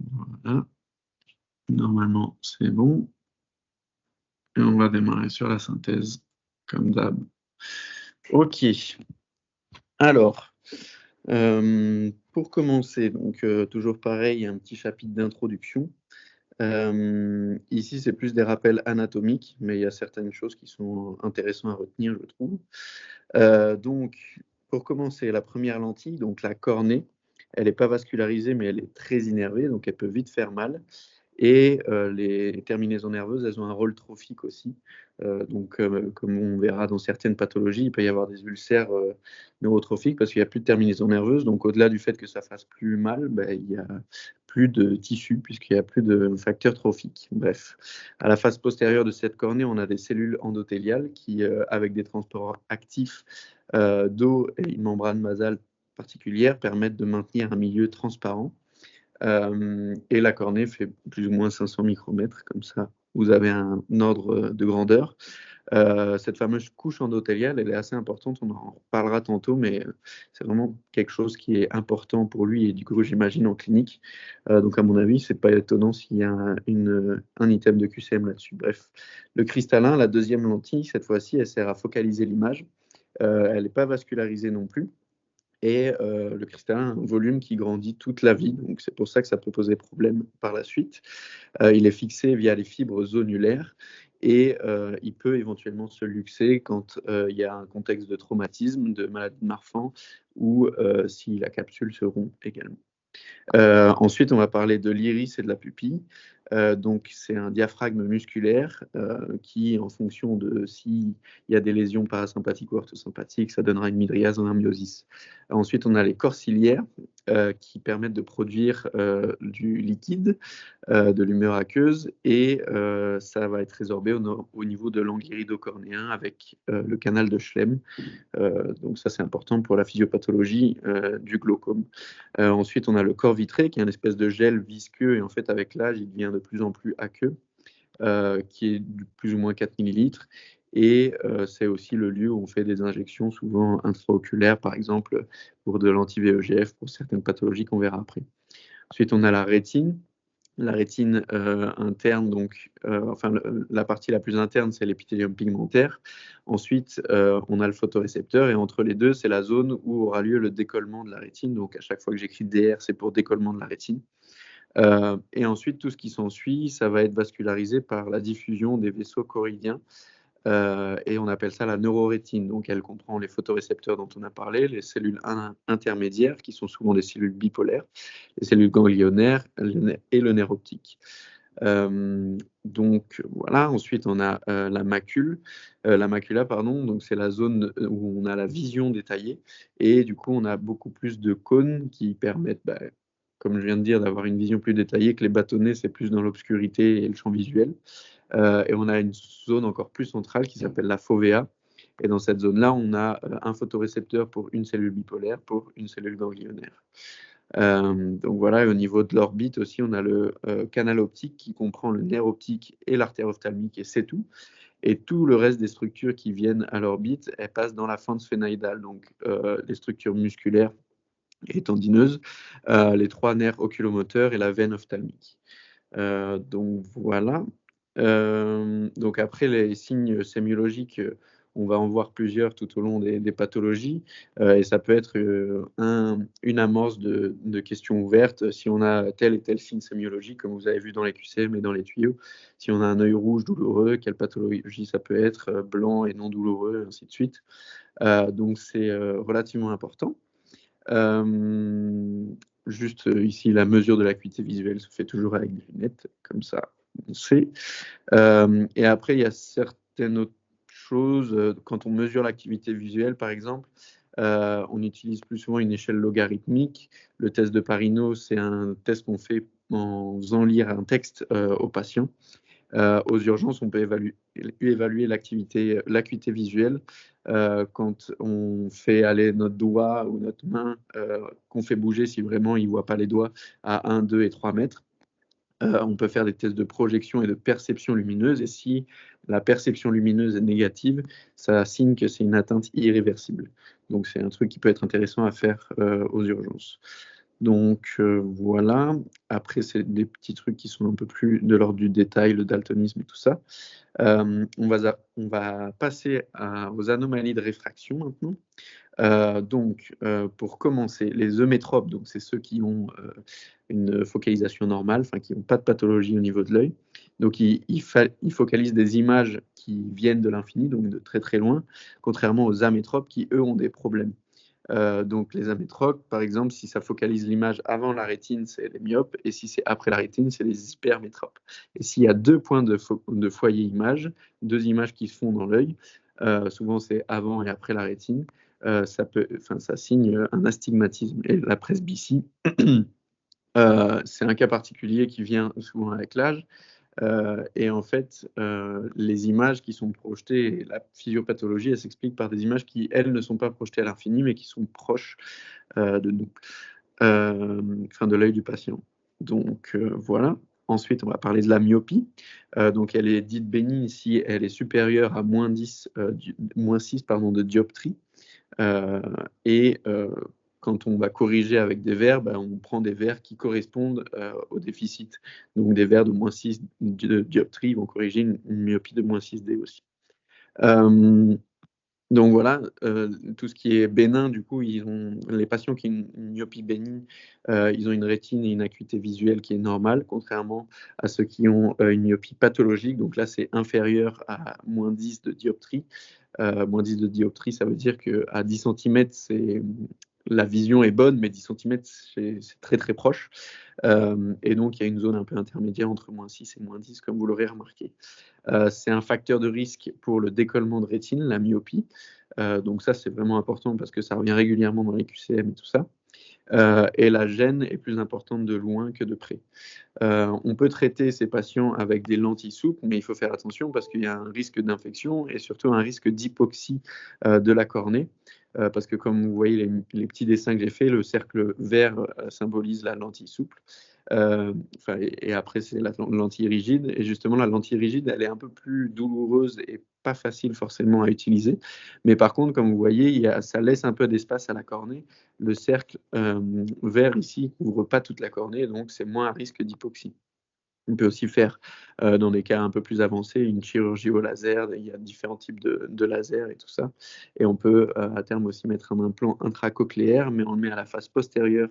Voilà, normalement c'est bon. Et on va démarrer sur la synthèse, comme d'hab. Ok, alors, pour commencer, donc toujours pareil, un petit chapitre d'introduction. Ici, c'est plus des rappels anatomiques, mais il y a certaines choses qui sont intéressantes à retenir, je trouve. Donc, pour commencer, la première lentille, donc la cornée, elle n'est pas vascularisée, mais elle est très innervée, donc elle peut vite faire mal. Et les terminaisons nerveuses, elles ont un rôle trophique aussi. Donc, comme on verra dans certaines pathologies, il peut y avoir des ulcères neurotrophiques parce qu'il n'y a plus de terminaisons nerveuses. Donc, au-delà du fait que ça fasse plus mal, ben, il n'y a plus de tissu puisqu'il n'y a plus de facteurs trophiques. Bref, à la face postérieure de cette cornée, on a des cellules endothéliales qui, avec des transports actifs d'eau et une membrane basale particulière, permettent de maintenir un milieu transparent. Et la cornée fait plus ou moins 500 micromètres, comme ça vous avez un ordre de grandeur. Cette fameuse couche endothéliale, elle est assez importante, on en reparlera tantôt, mais c'est vraiment quelque chose qui est important pour lui et du coup j'imagine en clinique. Donc à mon avis, c'est pas étonnant s'il y a un item de QCM là-dessus. Bref, le cristallin, la deuxième lentille, cette fois-ci, elle sert à focaliser l'image. Elle n'est pas vascularisée non plus. Et le cristallin a un volume qui grandit toute la vie, donc c'est pour ça que ça peut poser problème par la suite. Il est fixé via les fibres zonulaires et il peut éventuellement se luxer quand il y a un contexte de traumatisme, de maladie de Marfan ou si la capsule se rompt également. Ensuite, on va parler de l'iris et de la pupille. Donc, c'est un diaphragme musculaire qui, en fonction de s'il y a des lésions parasympathiques ou orthosympathiques, ça donnera une mydriase en un myosis. Ensuite, on a les corps ciliaires qui permettent de produire du liquide, de l'humeur aqueuse, et ça va être résorbé au niveau de l'anguirido-cornéen avec le canal de Schlemm. Donc ça, c'est important pour la physiopathologie du glaucome. Ensuite, on a le corps vitré, qui est une espèce de gel visqueux, et en fait, avec l'âge, il devient de plus en plus aqueux, qui est de plus ou moins 4 millilitres. Et c'est aussi le lieu où on fait des injections, souvent intraoculaires, par exemple, pour de l'anti-VEGF, pour certaines pathologies qu'on verra après. Ensuite, on a la rétine. La rétine interne, donc, enfin, la partie la plus interne, c'est l'épithélium pigmentaire. Ensuite, on a le photorécepteur, et entre les deux, c'est la zone où aura lieu le décollement de la rétine. Donc, à chaque fois que j'écris DR, c'est pour décollement de la rétine. Et ensuite, tout ce qui s'ensuit, ça va être vascularisé par la diffusion des vaisseaux choroïdiens. Et on appelle ça la neurorétine. Donc, elle comprend les photorécepteurs dont on a parlé, les cellules intermédiaires, qui sont souvent des cellules bipolaires, les cellules ganglionnaires et le nerf optique. Donc voilà, ensuite on a la macula, pardon, donc c'est la zone où on a la vision détaillée, et du coup on a beaucoup plus de cônes qui permettent, comme je viens de dire, d'avoir une vision plus détaillée, que les bâtonnets c'est plus dans l'obscurité et le champ visuel. Et on a une zone encore plus centrale qui s'appelle la fovea. Et dans cette zone-là, on a un photorécepteur pour une cellule bipolaire, pour une cellule ganglionnaire. Donc voilà, et au niveau de l'orbite aussi, on a le canal optique qui comprend le nerf optique et l'artère ophtalmique, et c'est tout. Et tout le reste des structures qui viennent à l'orbite, elles passent dans la fente sphénoïdale, donc les structures musculaires et tendineuses, les trois nerfs oculomoteurs et la veine ophtalmique. Donc voilà. Donc après, les signes sémiologiques, on va en voir plusieurs tout au long des pathologies, et ça peut être une amorce de questions ouvertes. Si on a tel et tel signe sémiologique, comme vous avez vu dans les QCM et dans les tuyaux, si on a un œil rouge douloureux, quelle pathologie ça peut être, blanc et non douloureux, ainsi de suite. Donc c'est relativement important. Juste ici, la mesure de l'acuité visuelle se fait toujours avec des lunettes, comme ça, on sait. Et après, il y a certaines autres choses. Quand on mesure l'activité visuelle, par exemple, on utilise plus souvent une échelle logarithmique. Le test de Pareto, c'est un test qu'on fait en faisant lire un texte au patient. Aux urgences, on peut évaluer l'acuité visuelle quand on fait aller notre doigt ou notre main, qu'on fait bouger si vraiment il ne voit pas les doigts à 1, 2 et 3 mètres. On peut faire des tests de projection et de perception lumineuse, et si la perception lumineuse est négative, ça signe que c'est une atteinte irréversible. Donc, c'est un truc qui peut être intéressant à faire aux urgences. Donc, voilà. Après, c'est des petits trucs qui sont un peu plus de l'ordre du détail, le daltonisme et tout ça. On va passer aux anomalies de réfraction maintenant. Donc, pour commencer, les eumétropes, donc c'est ceux qui ont une focalisation normale, enfin qui n'ont pas de pathologie au niveau de l'œil. Donc, ils focalisent des images qui viennent de l'infini, donc de très très loin, contrairement aux amétropes qui, eux, ont des problèmes. Donc, les amétropes, par exemple, si ça focalise l'image avant la rétine, c'est les myopes, et si c'est après la rétine, c'est les hypermétropes. Et s'il y a deux points de foyer image, deux images qui se font dans l'œil, souvent c'est avant et après la rétine, ça signe un astigmatisme. Et la presbytie, c'est un cas particulier qui vient souvent avec l'âge. Et en fait, les images qui sont projetées, la physiopathologie, elle s'explique par des images qui, elles, ne sont pas projetées à l'infini, mais qui sont proches de nous, de l'œil du patient. Donc voilà. Ensuite, on va parler de la myopie. Donc, elle est dite bénigne si elle est supérieure à -6 de dioptrie. Et quand on va corriger avec des verres, on prend des verres qui correspondent au déficit. Donc des verres de -6 de dioptrie vont corriger une myopie de -6D aussi. Donc voilà, tout ce qui est bénin, du coup, les patients qui ont une myopie bénigne, ils ont une rétine et une acuité visuelle qui est normale, contrairement à ceux qui ont une myopie pathologique. Donc là, c'est inférieur à -10 de dioptrie. -10 de dioptrie, ça veut dire qu'à 10 cm, la vision est bonne, mais 10 cm, c'est très très proche. Et donc, il y a une zone un peu intermédiaire entre -6 et -10, comme vous l'aurez remarqué. C'est un facteur de risque pour le décollement de rétine, la myopie. Donc ça, c'est vraiment important parce que ça revient régulièrement dans les QCM et tout ça. Et la gêne est plus importante de loin que de près. On peut traiter ces patients avec des lentilles souples, mais il faut faire attention parce qu'il y a un risque d'infection et surtout un risque d'hypoxie de la cornée. Parce que comme vous voyez les petits dessins que j'ai faits, le cercle vert symbolise la lentille souple. Et après, c'est la lentille rigide. Et justement, la lentille rigide, elle est un peu plus douloureuse et pas facile forcément à utiliser. Mais par contre, comme vous voyez, ça laisse un peu d'espace à la cornée. Le cercle vert ici ne couvre pas toute la cornée, donc c'est moins à risque d'hypoxie. On peut aussi faire, dans des cas un peu plus avancés, une chirurgie au laser. Il y a différents types de lasers et tout ça. Et on peut, à terme aussi, mettre un implant intracochléaire, mais on le met à la face postérieure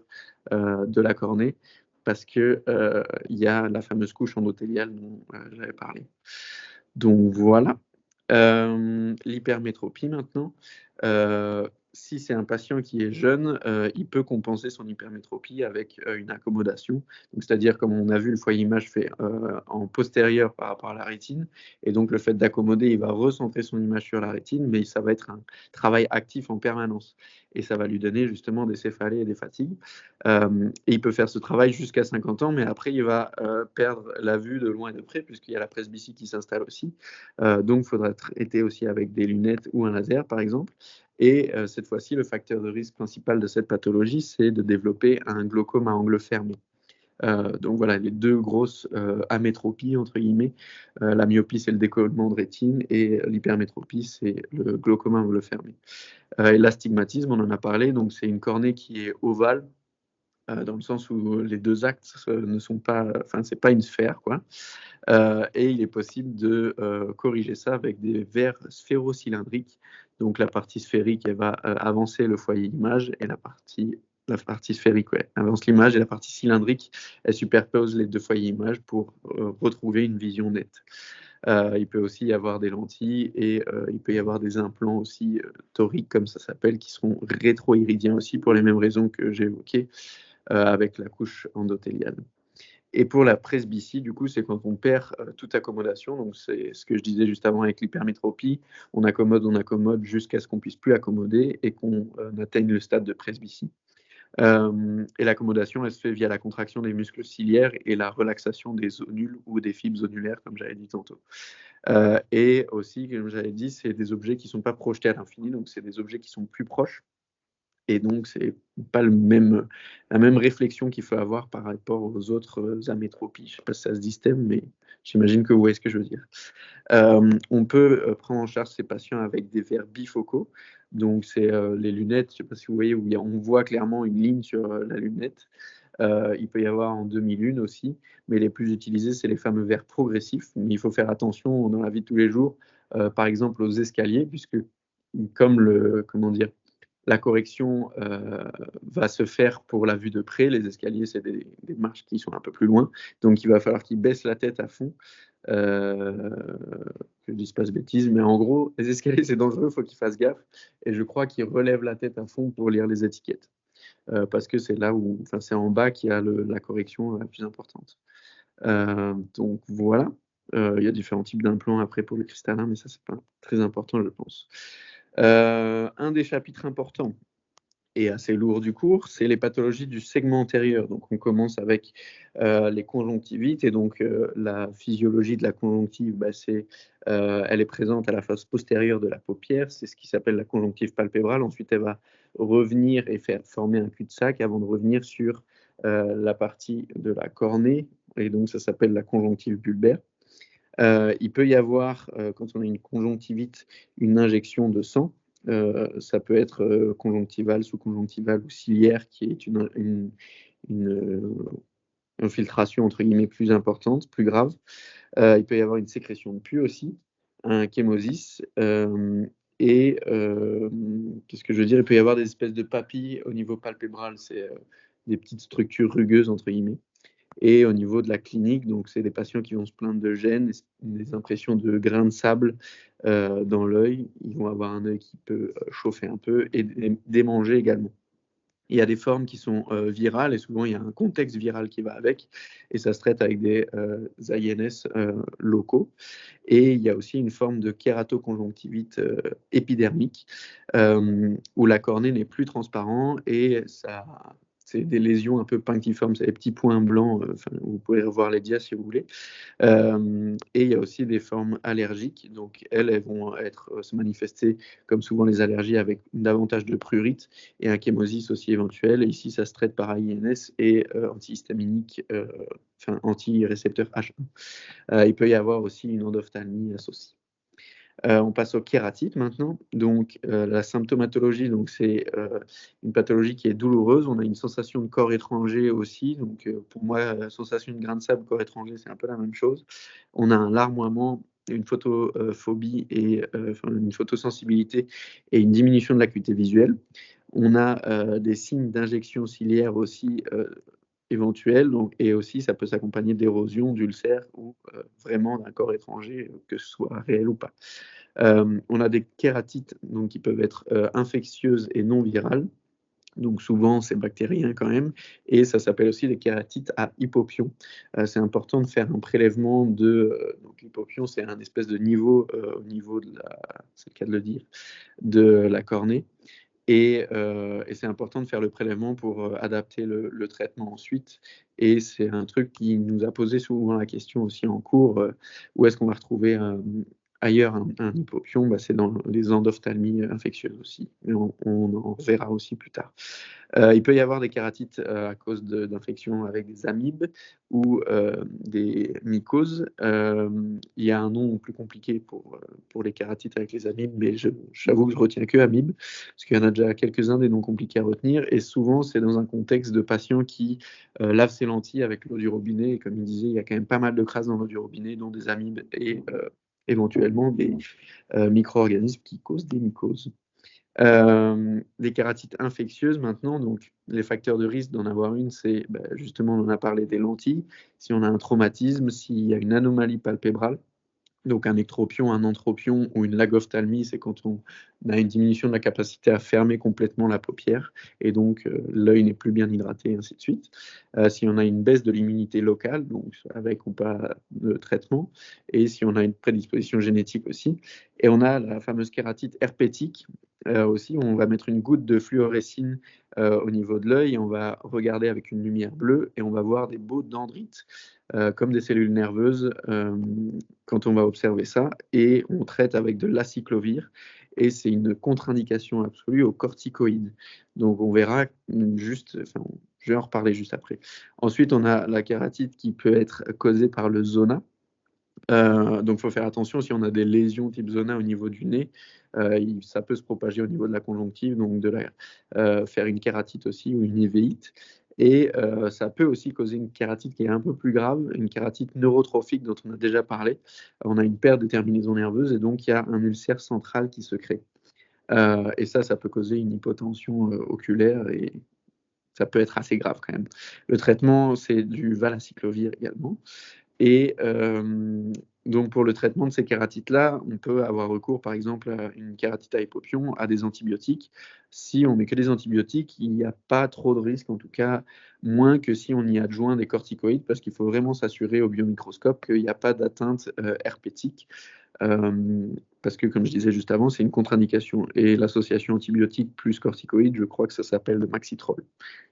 de la cornée parce qu'il y a la fameuse couche endothéliale dont j'avais parlé. Donc voilà. L'hypermétropie maintenant. Si c'est un patient qui est jeune, il peut compenser son hypermétropie avec une accommodation. C'est-à-dire, comme on a vu, le foyer image fait en postérieur par rapport à la rétine. Et donc, le fait d'accommoder, il va recentrer son image sur la rétine, mais ça va être un travail actif en permanence. Et ça va lui donner justement des céphalées et des fatigues. Et il peut faire ce travail jusqu'à 50 ans, mais après, il va perdre la vue de loin et de près, puisqu'il y a la presbytie qui s'installe aussi. Donc, il faudra traiter aussi avec des lunettes ou un laser, par exemple. Et cette fois-ci, le facteur de risque principal de cette pathologie, c'est de développer un glaucome à angle fermé. Donc voilà, les deux grosses amétropies, entre guillemets. La myopie, c'est le décollement de rétine, et l'hypermétropie, c'est le glaucome à angle fermé. Et l'astigmatisme, on en a parlé, donc c'est une cornée qui est ovale, dans le sens où les deux axes ne sont pas, c'est pas une sphère, quoi. Et il est possible de corriger ça avec des verres sphérocylindriques. Donc la partie sphérique, elle va avancer le foyer image, et la partie sphérique, avance l'image, et la partie cylindrique, elle superpose les deux foyers image pour retrouver une vision nette. Il peut aussi y avoir des lentilles, et il peut y avoir des implants aussi toriques, comme ça s'appelle, qui seront rétro-iridiens aussi pour les mêmes raisons que j'ai évoquées avec la couche endothéliale. Et pour la presbytie, du coup, c'est quand on perd toute accommodation. Donc, c'est ce que je disais juste avant avec l'hypermétropie. On accommode jusqu'à ce qu'on puisse plus accommoder et qu'on atteigne le stade de presbytie. Et l'accommodation, elle se fait via la contraction des muscles ciliaires et la relaxation des zonules ou des fibres zonulaires, comme j'avais dit tantôt. Et aussi, comme j'avais dit, c'est des objets qui ne sont pas projetés à l'infini, donc c'est des objets qui sont plus proches. Et donc, c'est pas la même réflexion qu'il faut avoir par rapport aux autres amétropies. Je ne sais pas si ça se distingue, mais j'imagine que vous voyez ce que je veux dire. On peut prendre en charge ces patients avec des verres bifocaux. Donc, c'est les lunettes, je ne sais pas si vous voyez, où on voit clairement une ligne sur la lunette. Il peut y avoir en demi-lune aussi, mais les plus utilisés, c'est les fameux verres progressifs. Mais il faut faire attention dans la vie de tous les jours, par exemple aux escaliers, puisque comme comment dire, la correction va se faire pour la vue de près. Les escaliers, c'est des marches qui sont un peu plus loin, donc il va falloir qu'ils baissent la tête à fond. Que je dise pas de bêtises, mais en gros, les escaliers, c'est dangereux, il faut qu'ils fassent gaffe. Et je crois qu'ils relèvent la tête à fond pour lire les étiquettes. Parce que c'est là où, enfin, c'est en bas qu'il y a la correction la plus importante. Donc voilà, il y a différents types d'implants après pour le cristallin, mais ça, c'est pas très important, je pense. Un des chapitres importants et assez lourd du cours, c'est les pathologies du segment antérieur. Donc on commence avec les conjonctivites, et donc la physiologie de la conjonctive, elle est présente à la face postérieure de la paupière, c'est ce qui s'appelle la conjonctive palpébrale. Ensuite, elle va revenir et faire former un cul-de-sac avant de revenir sur la partie de la cornée, et donc ça s'appelle la conjonctive bulbaire. Il peut y avoir, quand on a une conjonctivite, une injection de sang. Ça peut être conjonctivale, sous-conjonctivale ou ciliaire, qui est une infiltration entre guillemets plus importante, plus grave. Il peut y avoir une sécrétion de pus aussi, un chémosis. Et qu'est-ce que je veux dire? Il peut y avoir des espèces de papilles au niveau palpébral, c'est des petites structures rugueuses entre guillemets. Et au niveau de la clinique, donc c'est des patients qui vont se plaindre de gêne, des impressions de grains de sable dans l'œil. Ils vont avoir un œil qui peut chauffer un peu et démanger également. Il y a des formes qui sont virales, et souvent il y a un contexte viral qui va avec, et ça se traite avec des INS locaux. Et il y a aussi une forme de kératoconjonctivite épidermique, où la cornée n'est plus transparente, et c'est des lésions un peu punctiformes, c'est des petits points blancs, vous pouvez revoir les dias si vous voulez. Et il y a aussi des formes allergiques, donc elles vont se manifester, comme souvent les allergies, avec davantage de prurite et un chémosis aussi éventuel. Et ici, ça se traite par INS et antihistaminique, anti-récepteur H1. Il peut y avoir aussi une endophtalmie associée. On passe aux kératites maintenant. Donc, la symptomatologie, donc c'est une pathologie qui est douloureuse. On a une sensation de corps étranger aussi. Donc, pour moi, la sensation de grain de sable, corps étranger, c'est un peu la même chose. On a un larmoiement, une photophobie et une photosensibilité et une diminution de l'acuité visuelle. On a des signes d'injection ciliaire aussi éventuels, et aussi ça peut s'accompagner d'érosion, d'ulcères ou vraiment d'un corps étranger, que ce soit réel ou pas. On a des kératites donc, qui peuvent être infectieuses et non virales. Donc souvent, c'est bactérien quand même, et ça s'appelle aussi des kératites à hypopion. C'est important de faire un prélèvement donc l'hypopion, c'est un espèce de niveau au niveau c'est le cas de le dire, de la cornée. Et c'est important de faire le prélèvement pour adapter le traitement ensuite. Et c'est un truc qui nous a posé souvent la question aussi en cours, où est-ce qu'on va retrouver ailleurs un hypopion? C'est dans les endophthalmies infectieuses aussi, mais on en verra aussi plus tard. Il peut y avoir des kératites à cause d'infections avec des amibes ou des mycoses. Il y a un nom plus compliqué pour les kératites avec les amibes, mais j'avoue que je retiens que amibes, parce qu'il y en a déjà quelques-uns des noms compliqués à retenir, et souvent c'est dans un contexte de patients qui lavent ses lentilles avec l'eau du robinet, et comme il disait, il y a quand même pas mal de crasse dans l'eau du robinet, dont des amibes et éventuellement des micro-organismes qui causent des mycoses. Les kératites infectieuses maintenant, donc les facteurs de risque d'en avoir une, c'est justement, on en a parlé, des lentilles, si on a un traumatisme, s'il y a une anomalie palpébrale, donc un ectropion, un entropion ou une lagophthalmie, c'est quand on a une diminution de la capacité à fermer complètement la paupière, et donc l'œil n'est plus bien hydraté, et ainsi de suite. Si on a une baisse de l'immunité locale, donc avec ou pas de traitement, et si on a une prédisposition génétique aussi. Et on a la fameuse kératite herpétique aussi, où on va mettre une goutte de fluorescine au niveau de l'œil, et on va regarder avec une lumière bleue, et on va voir des baux dendrites, comme des cellules nerveuses, quand on va observer ça, et on traite avec de l'aciclovir, et c'est une contre-indication absolue aux corticoïdes. Donc on verra je vais en reparler juste après. Ensuite, on a la kératite qui peut être causée par le zona. Donc, il faut faire attention si on a des lésions type zona au niveau du nez. Ça peut se propager au niveau de la conjonctive, donc faire une kératite aussi ou une uvéite. Et ça peut aussi causer une kératite qui est un peu plus grave, une kératite neurotrophique dont on a déjà parlé. On a une perte de terminaison nerveuse et donc il y a un ulcère central qui se crée. Et ça peut causer une hypotension oculaire et ça peut être assez grave quand même. Le traitement, c'est du valacyclovir également. Et donc pour le traitement de ces kératites-là, on peut avoir recours par exemple à une kératite à hypopion, à des antibiotiques. Si on met que des antibiotiques, il n'y a pas trop de risques, en tout cas moins que si on y adjoint des corticoïdes, parce qu'il faut vraiment s'assurer au biomicroscope qu'il n'y a pas d'atteinte herpétique. Parce que, comme je disais juste avant, c'est une contre-indication. Et l'association antibiotique plus corticoïde, je crois que ça s'appelle le Maxitrol.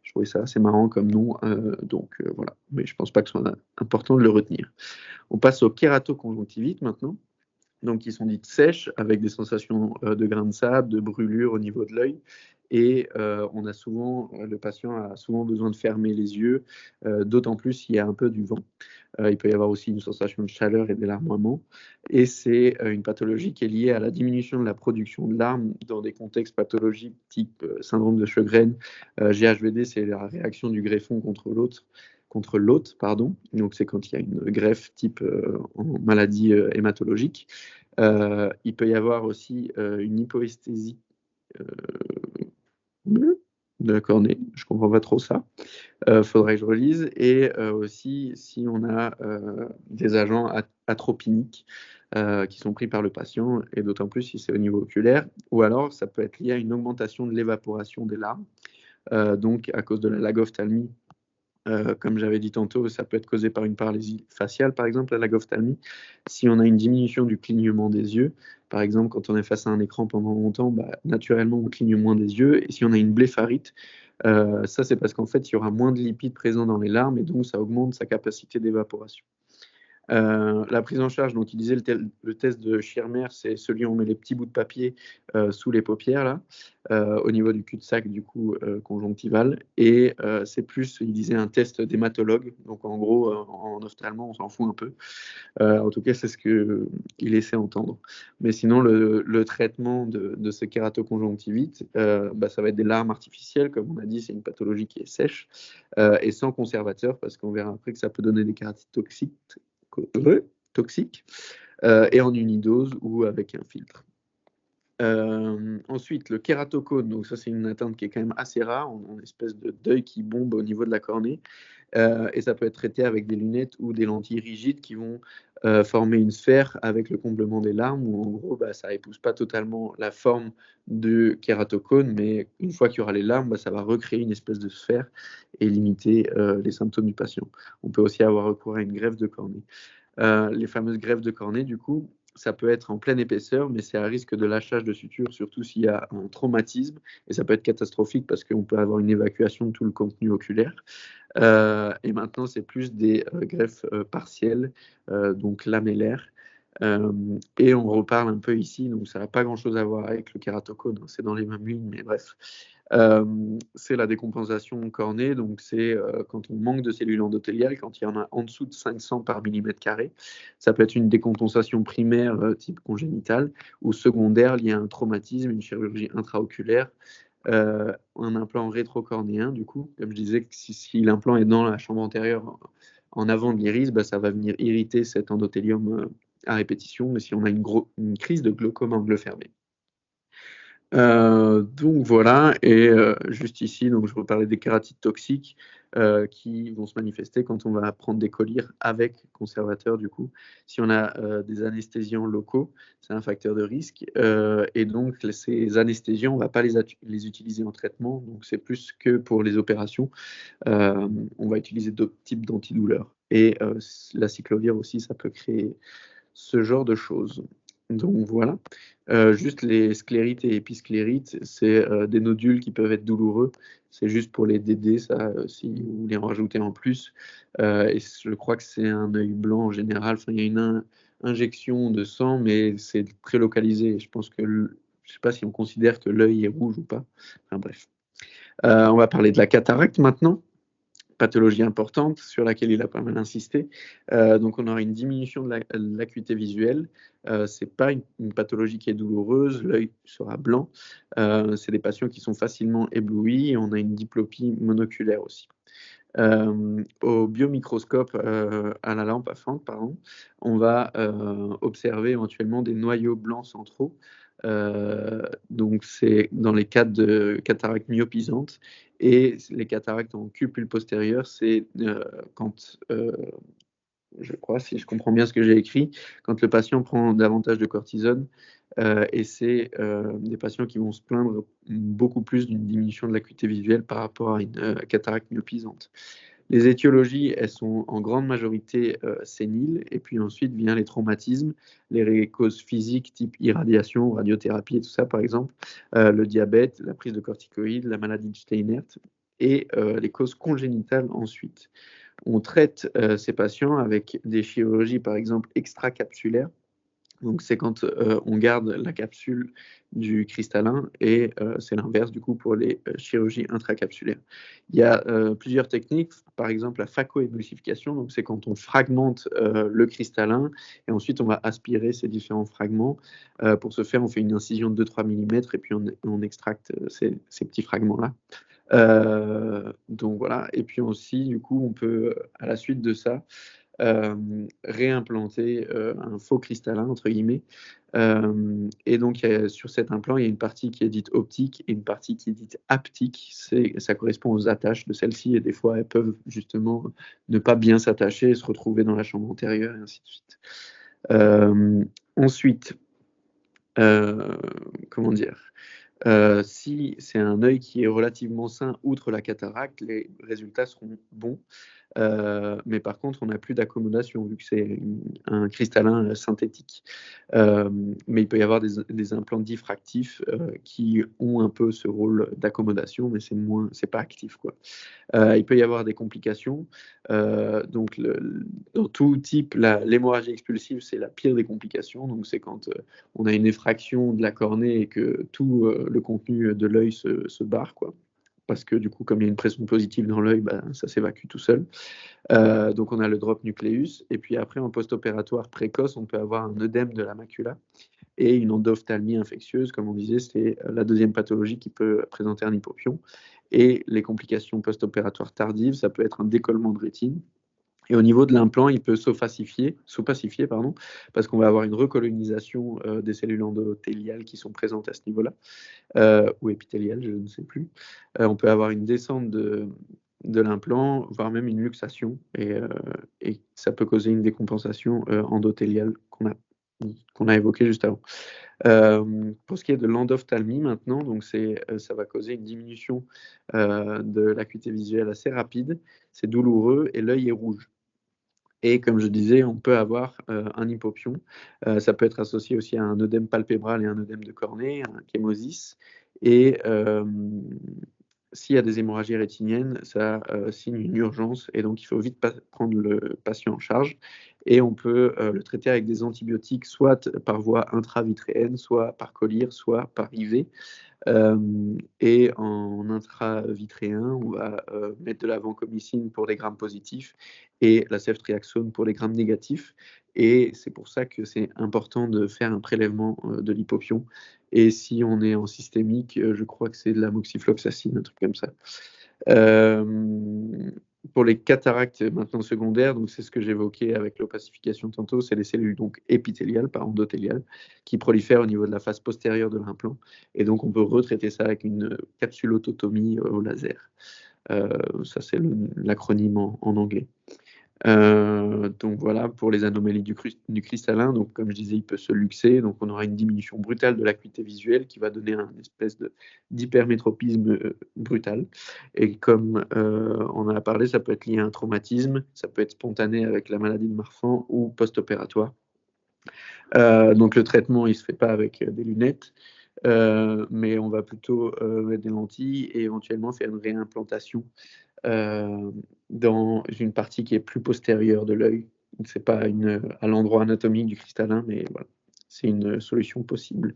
Je trouvais ça assez marrant comme nom, donc voilà. Mais je ne pense pas que ce soit important de le retenir. On passe aux kératoconjonctivites maintenant, donc qui sont dites sèches, avec des sensations de grains de sable, de brûlure au niveau de l'œil. Et le patient a souvent besoin de fermer les yeux, d'autant plus s'il y a un peu du vent. Il peut y avoir aussi une sensation de chaleur et d'élarmoiement. Et c'est une pathologie qui est liée à la diminution de la production de larmes dans des contextes pathologiques type syndrome de Sjögren. GHVD, c'est la réaction du greffon contre l'hôte, pardon. Donc c'est quand il y a une greffe type en maladie hématologique. Il peut y avoir aussi une hypoesthésie de la cornée, je comprends pas trop ça. Faudrait que je relise. Et aussi si on a des agents atropiniques qui sont pris par le patient, et d'autant plus si c'est au niveau oculaire, ou alors ça peut être lié à une augmentation de l'évaporation des larmes, donc à cause de la lagophtalmie. Comme j'avais dit tantôt, ça peut être causé par une paralysie faciale, par exemple, la lagophtalmie. Si on a une diminution du clignement des yeux, par exemple, quand on est face à un écran pendant longtemps, naturellement, on cligne moins des yeux. Et si on a une blépharite, ça, c'est parce qu'en fait, il y aura moins de lipides présents dans les larmes et donc ça augmente sa capacité d'évaporation. La prise en charge, donc il disait le test de Schirmer, c'est celui où on met les petits bouts de papier sous les paupières, là, au niveau du cul-de-sac, du coup, conjonctival. Et c'est plus, il disait, un test d'hématologue. Donc en gros, en ophtalmo, on s'en fout un peu. En tout cas, c'est ce qu'il laissait entendre. Mais sinon, le traitement de ce kératoconjonctivite, ça va être des larmes artificielles. Comme on a dit, c'est une pathologie qui est sèche et sans conservateur, parce qu'on verra après que ça peut donner des kératites toxiques et en unidose ou avec un filtre. Ensuite, le kératocone, donc ça c'est une atteinte qui est quand même assez rare, on a une espèce de deuil qui bombe au niveau de la cornée, et ça peut être traité avec des lunettes ou des lentilles rigides qui vont former une sphère avec le comblement des larmes, où en gros ça épouse pas totalement la forme de kératocone, mais une fois qu'il y aura les larmes, ça va recréer une espèce de sphère et limiter les symptômes du patient. On peut aussi avoir recours à une greffe de cornée. Les fameuses greffes de cornée, du coup, ça peut être en pleine épaisseur, mais c'est à risque de lâchage de suture, surtout s'il y a un traumatisme, et ça peut être catastrophique parce qu'on peut avoir une évacuation de tout le contenu oculaire. Et maintenant, c'est plus des greffes partielles, donc lamellaires. Et on reparle un peu ici, donc ça n'a pas grand-chose à voir avec le kératocone, c'est dans les mêmes lignes, mais bref. C'est la décompensation cornée, donc c'est quand on manque de cellules endothéliales, quand il y en a en dessous de 500 par millimètre carré. Ça peut être une décompensation primaire type congénitale ou secondaire liée à un traumatisme, une chirurgie intraoculaire, un implant rétrocornéen, du coup. Comme je disais, si l'implant est dans la chambre antérieure en avant de l'iris, ça va venir irriter cet endothélium à répétition, mais si on a une crise de glaucome angle fermé. Donc voilà, et juste ici, donc je reparlais des kératites toxiques qui vont se manifester quand on va prendre des collyres avec conservateur du coup. Si on a des anesthésiants locaux, c'est un facteur de risque, et donc ces anesthésiants, on ne va pas les utiliser en traitement, donc c'est plus que pour les opérations. On va utiliser d'autres types d'antidouleurs. Et la cyclovir aussi, ça peut créer ce genre de choses. Donc voilà. Juste les sclérites et épisclérites, c'est des nodules qui peuvent être douloureux. C'est juste pour les dédés, ça, si vous voulez en rajouter en plus. Et je crois que c'est un œil blanc en général. Enfin, il y a une injection de sang, mais c'est très localisé. Je pense que, je ne sais pas si on considère que l'œil est rouge ou pas. Enfin bref. On va parler de la cataracte maintenant. pathologie importante sur laquelle il a pas mal insisté. Donc on aura une diminution de l'acuité visuelle. C'est pas une pathologie qui est douloureuse, l'œil sera blanc. C'est des patients qui sont facilement éblouis et on a une diplopie monoculaire aussi. Au biomicroscope à la lampe à fente, pardon, on va observer éventuellement des noyaux blancs centraux. Donc c'est dans les cas de cataracte myopisante, et les cataractes en cupule postérieure, c'est quand, je crois, si je comprends bien ce que j'ai écrit, quand le patient prend davantage de cortisone, et c'est des patients qui vont se plaindre beaucoup plus d'une diminution de l'acuité visuelle par rapport à une cataracte myopisante. Les étiologies, elles sont en grande majorité séniles, et puis ensuite vient les traumatismes, les causes physiques type irradiation, radiothérapie et tout ça par exemple, le diabète, la prise de corticoïdes, la maladie de Steinert, et les causes congénitales ensuite. On traite ces patients avec des chirurgies par exemple extracapsulaires. Donc c'est quand on garde la capsule du cristallin, et c'est l'inverse du coup pour les chirurgies intracapsulaires. Il y a plusieurs techniques, par exemple la phacoémulsification, donc c'est quand on fragmente le cristallin et ensuite on va aspirer ces différents fragments. Pour ce faire, on fait une incision de 2-3 mm et puis on extracte ces petits fragments-là. Donc voilà, et puis aussi du coup on peut à la suite de ça réimplanter un faux cristallin, entre guillemets. Et donc, sur cet implant, il y a une partie qui est dite optique et une partie qui est dite haptique. Ça correspond aux attaches de celles-ci, et des fois, elles peuvent justement ne pas bien s'attacher et se retrouver dans la chambre antérieure, et ainsi de suite. Ensuite, comment dire, si c'est un œil qui est relativement sain, outre la cataracte, les résultats seront bons. Mais par contre, on n'a plus d'accommodation vu que c'est un cristallin synthétique. Mais il peut y avoir des implants diffractifs qui ont un peu ce rôle d'accommodation, mais c'est pas actif, quoi. Il peut y avoir des complications. Donc, dans tout type, l'hémorragie expulsive, c'est la pire des complications. Donc, c'est quand on a une effraction de la cornée et que tout le contenu de l'œil se barre, quoi. Parce que du coup, comme il y a une pression positive dans l'œil, ça s'évacue tout seul. Donc on a le drop nucleus, et puis après en post-opératoire précoce, on peut avoir un œdème de la macula et une endophtalmie infectieuse, comme on disait, c'est la deuxième pathologie qui peut présenter un hypopion. Et les complications post-opératoires tardives, ça peut être un décollement de rétine. Et au niveau de l'implant, il peut s'opacifier, parce qu'on va avoir une recolonisation des cellules endothéliales qui sont présentes à ce niveau-là, ou épithéliales, je ne sais plus. On peut avoir une descente de l'implant, voire même une luxation, et ça peut causer une décompensation endothéliale qu'on a évoquée juste avant. Pour ce qui est de l'endophtalmie maintenant, donc ça va causer une diminution de l'acuité visuelle assez rapide, c'est douloureux et l'œil est rouge. Et comme je disais, on peut avoir un hypopion. Ça peut être associé aussi à un œdème palpébral et un œdème de cornée, un chémosis. Et s'il y a des hémorragies rétiniennes, ça signe une urgence, et donc il faut vite prendre le patient en charge. Et on peut le traiter avec des antibiotiques, soit par voie intravitréenne, soit par collyre, soit par IV. Et en intravitréen, on va mettre de la vancomycine pour les grammes positifs et la ceftriaxone pour les grammes négatifs. Et c'est pour ça que c'est important de faire un prélèvement de l'hypopion. Et si on est en systémique, je crois que c'est de la moxifloxacine, un truc comme ça. Pour les cataractes maintenant secondaires, donc c'est ce que j'évoquais avec l'opacification tantôt, c'est les cellules donc épithéliales, pas endothéliales, qui prolifèrent au niveau de la face postérieure de l'implant. Et donc on peut retraiter ça avec une capsulototomie au laser. Ça c'est l'acronyme en anglais. Donc voilà pour les anomalies du cristallin. Donc comme je disais, il peut se luxer, donc on aura une diminution brutale de l'acuité visuelle qui va donner un espèce d'hypermétropisme brutal. Et comme on en a parlé, ça peut être lié à un traumatisme, ça peut être spontané avec la maladie de Marfan ou post-opératoire. Donc le traitement, il se fait pas avec des lunettes. Mais on va plutôt mettre des lentilles et éventuellement faire une réimplantation dans une partie qui est plus postérieure de l'œil. C'est pas à l'endroit anatomique du cristallin, mais voilà, c'est une solution possible.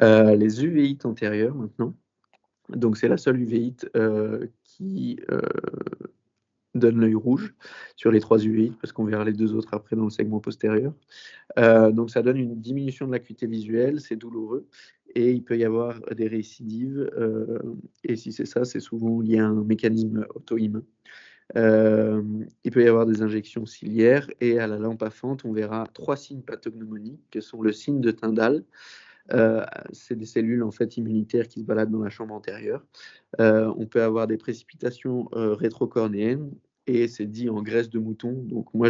Les uvéites antérieures maintenant. Donc c'est la seule uvéite qui donne l'œil rouge sur les 3 uvéites, parce qu'on verra les 2 autres après dans le segment postérieur. Donc ça donne une diminution de l'acuité visuelle, c'est douloureux et il peut y avoir des récidives, et si c'est ça, c'est souvent lié à un mécanisme auto-immun. Il peut y avoir des injections ciliaires et à la lampe à fente, on verra 3 signes pathognomoniques que sont le signe de Tyndall. C'est des cellules en fait immunitaires qui se baladent dans la chambre antérieure. On peut avoir des précipitations rétrocornéennes et c'est dit en graisse de mouton. Donc moi,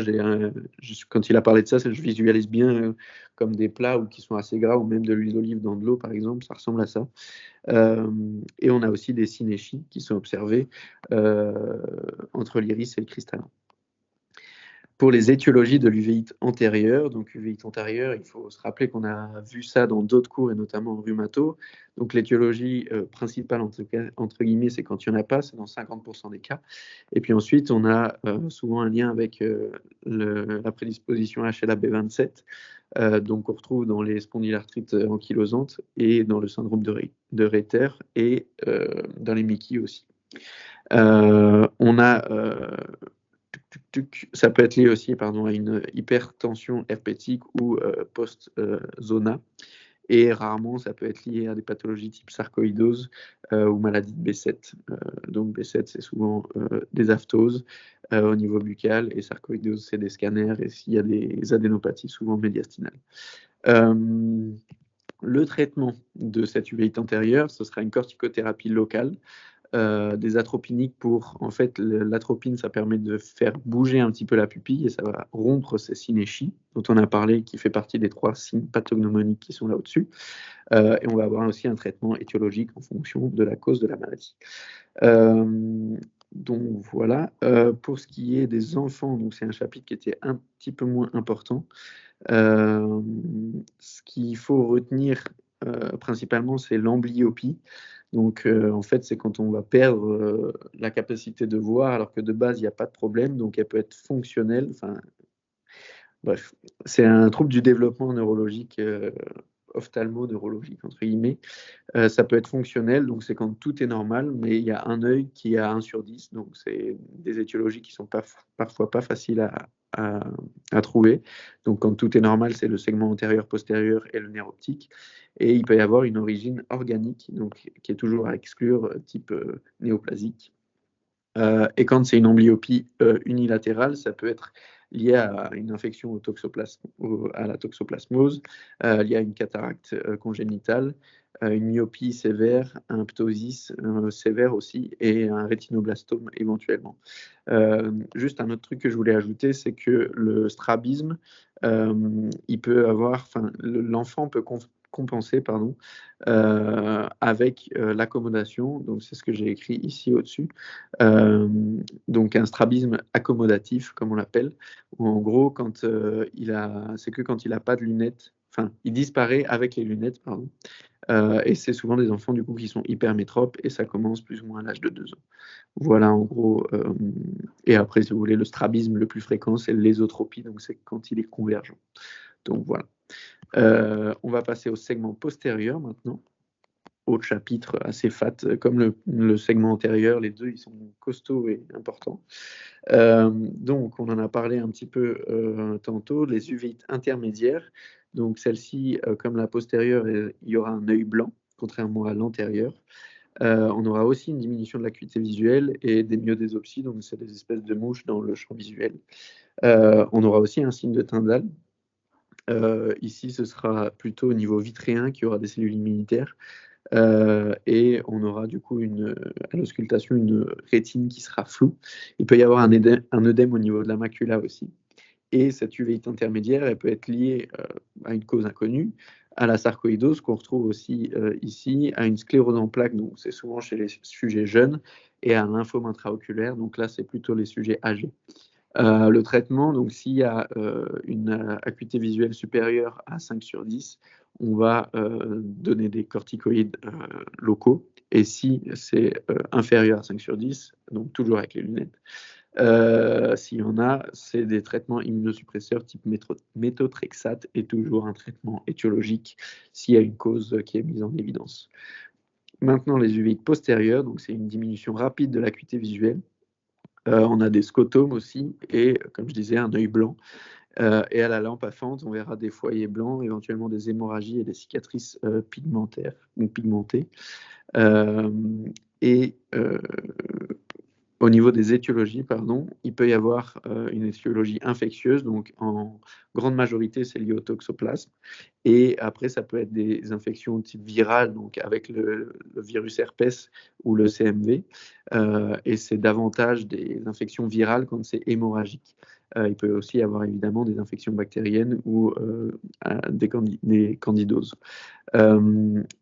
quand il a parlé de ça, je visualise bien comme des plats qui sont assez gras ou même de l'huile d'olive dans de l'eau, par exemple. Ça ressemble à ça. Et on a aussi des synéchies qui sont observées entre l'iris et le cristallin. Pour les étiologies de l'uvéite antérieure, donc uvéite antérieure, il faut se rappeler qu'on a vu ça dans d'autres cours et notamment en rhumato. Donc l'étiologie principale, entre guillemets, c'est quand il n'y en a pas, c'est dans 50% des cas. Et puis ensuite, on a souvent un lien avec la prédisposition HLA-B27, donc on retrouve dans les spondylarthrites ankylosantes et dans le syndrome de Reiter et dans les Miki aussi. On a ça peut être lié aussi à une hypertension herpétique ou post-zona. Et rarement, ça peut être lié à des pathologies type sarcoïdose ou maladie de B7. Donc B7, c'est souvent des aphthoses au niveau buccal et sarcoïdose, c'est des scanners et s'il y a des adénopathies, souvent médiastinales. Le traitement de cette uvéite antérieure, ce sera une corticothérapie locale. Des atropiniques en fait, l'atropine, ça permet de faire bouger un petit peu la pupille et ça va rompre ces synéchies dont on a parlé, qui fait partie des 3 signes pathognomoniques qui sont là au-dessus. Et on va avoir aussi un traitement étiologique en fonction de la cause de la maladie. Donc voilà. Pour ce qui est des enfants, donc c'est un chapitre qui était un petit peu moins important. Ce qu'il faut retenir principalement, c'est l'amblyopie. Donc, en fait, c'est quand on va perdre la capacité de voir, alors que de base, il n'y a pas de problème. Donc, elle peut être fonctionnelle. Enfin, bref, c'est un trouble du développement neurologique, ophtalmo-neurologique, entre guillemets. Ça peut être fonctionnel, donc c'est quand tout est normal, mais il y a un œil qui est à 1 sur 10. Donc, c'est des étiologies qui sont parfois pas faciles à trouver. Donc, quand tout est normal, c'est le segment antérieur-postérieur et le nerf optique. Et il peut y avoir une origine organique, donc qui est toujours à exclure, type néoplasique. Et quand c'est une amblyopie unilatérale, ça peut être lié à une infection à la toxoplasmose, lié à une cataracte congénitale, une myopie sévère, un ptosis sévère aussi, et un rétinoblastome éventuellement. Juste un autre truc que je voulais ajouter, c'est que le strabisme, il peut avoir, l'enfant peut compenser avec l'accommodation. Donc c'est ce que j'ai écrit ici au-dessus. Donc un strabisme accommodatif, comme on l'appelle, où en gros, c'est que quand il n'a pas de lunettes, il disparaît avec les lunettes, pardon. Et c'est souvent des enfants du coup qui sont hypermétropes et ça commence plus ou moins à l'âge de 2 ans. Voilà en gros. Et après, si vous voulez, le strabisme le plus fréquent, c'est l'ésotropie, donc c'est quand il est convergent. Donc voilà. On va passer au segment postérieur maintenant. Autre chapitre assez fat, comme le segment antérieur, les deux ils sont costauds et importants. Donc on en a parlé un petit peu tantôt, les uvéites intermédiaires. Donc celle-ci, comme la postérieure, il y aura un œil blanc, contrairement à l'antérieure. On aura aussi une diminution de l'acuité visuelle et des myodésopsies, donc c'est des espèces de mouches dans le champ visuel. On aura aussi un signe de Tyndall. Ici, ce sera plutôt au niveau vitréen qui aura des cellules immunitaires. Et on aura du coup à l'auscultation une rétine qui sera floue. Il peut y avoir un œdème au niveau de la macula aussi. Et cette uvéite intermédiaire, elle peut être liée à une cause inconnue, à la sarcoïdose qu'on retrouve aussi ici, à une sclérose en plaques, donc c'est souvent chez les sujets jeunes, et à un lymphome intraoculaire, donc là c'est plutôt les sujets âgés. Le traitement, donc s'il y a une acuité visuelle supérieure à 5 sur 10, on va donner des corticoïdes locaux. Et si c'est inférieur à 5 sur 10, donc toujours avec les lunettes, s'il y en a, c'est des traitements immunosuppresseurs type méthotrexate et toujours un traitement étiologique s'il y a une cause qui est mise en évidence. Maintenant, les uvéites postérieures, donc c'est une diminution rapide de l'acuité visuelle. On a des scotomes aussi et, comme je disais, un œil blanc. Et à la lampe à fente, on verra des foyers blancs, éventuellement des hémorragies et des cicatrices pigmentaires ou pigmentées. Euh, et au niveau des étiologies, pardon, il peut y avoir une étiologie infectieuse, donc en grande majorité, c'est lié au toxoplasme. Et après, ça peut être des infections type virale, donc avec le virus herpès ou le CMV. Et c'est davantage des infections virales quand c'est hémorragique. Il peut aussi y avoir évidemment des infections bactériennes ou des candidoses.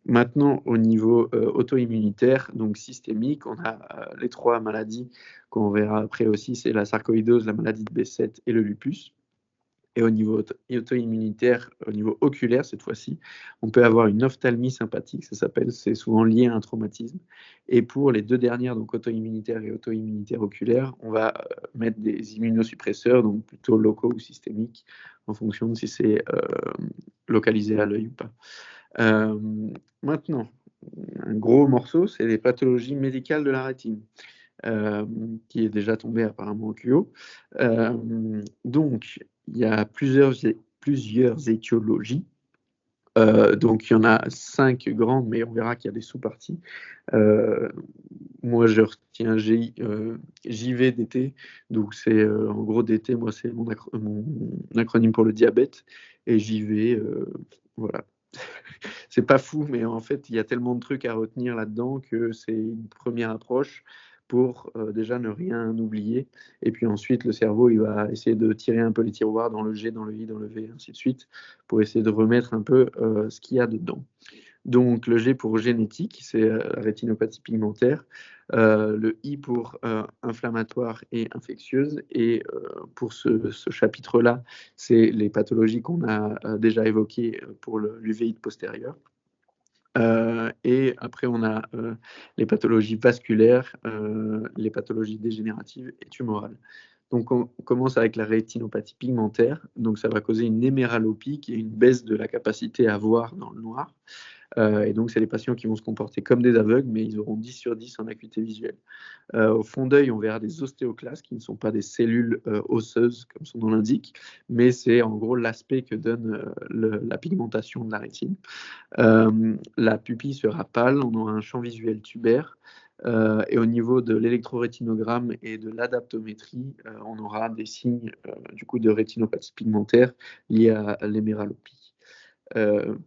Maintenant, au niveau auto-immunitaire, donc systémique, on a les 3 maladies qu'on verra après aussi, c'est la sarcoïdose, la maladie de B7 et le lupus. Et au niveau auto-immunitaire, au niveau oculaire cette fois-ci, on peut avoir une ophtalmie sympathique, ça s'appelle, c'est souvent lié à un traumatisme. Et pour les 2 dernières, donc auto-immunitaire et auto-immunitaire oculaire, on va mettre des immunosuppresseurs, donc plutôt locaux ou systémiques, en fonction de si c'est localisé à l'œil ou pas. Maintenant, un gros morceau, c'est les pathologies médicales de la rétine, qui est déjà tombé apparemment au plus haut. Donc, il y a plusieurs étiologies. Donc, il y en a 5 grandes, mais on verra qu'il y a des sous-parties. Moi, je retiens JV d'été. Donc, c'est en gros d'été, moi, c'est mon acronyme pour le diabète. Et JV, voilà. C'est pas fou, mais en fait, il y a tellement de trucs à retenir là-dedans que c'est une première approche pour déjà ne rien oublier. Et puis ensuite, le cerveau, il va essayer de tirer un peu les tiroirs dans le G, dans le I, dans le V, ainsi de suite, pour essayer de remettre un peu ce qu'il y a dedans. Donc, le G pour génétique, c'est la rétinopathie pigmentaire. Le I pour inflammatoire et infectieuse. Et pour ce chapitre-là, c'est les pathologies qu'on a déjà évoquées pour l'uvéite postérieure. Et après, on a les pathologies vasculaires, les pathologies dégénératives et tumorales. Donc, on commence avec la rétinopathie pigmentaire. Donc, ça va causer une héméralopie, qui est une baisse de la capacité à voir dans le noir. Et donc, c'est les patients qui vont se comporter comme des aveugles, mais ils auront 10 sur 10 en acuité visuelle. Au fond d'œil, on verra des ostéoclastes, qui ne sont pas des cellules osseuses, comme son nom l'indique, mais c'est en gros l'aspect que donne la pigmentation de la rétine. La pupille sera pâle, on aura un champ visuel tubaire. Et au niveau de l'électrorétinogramme et de l'adaptométrie, on aura des signes du coup de rétinopathie pigmentaire liés à l'héméralopie,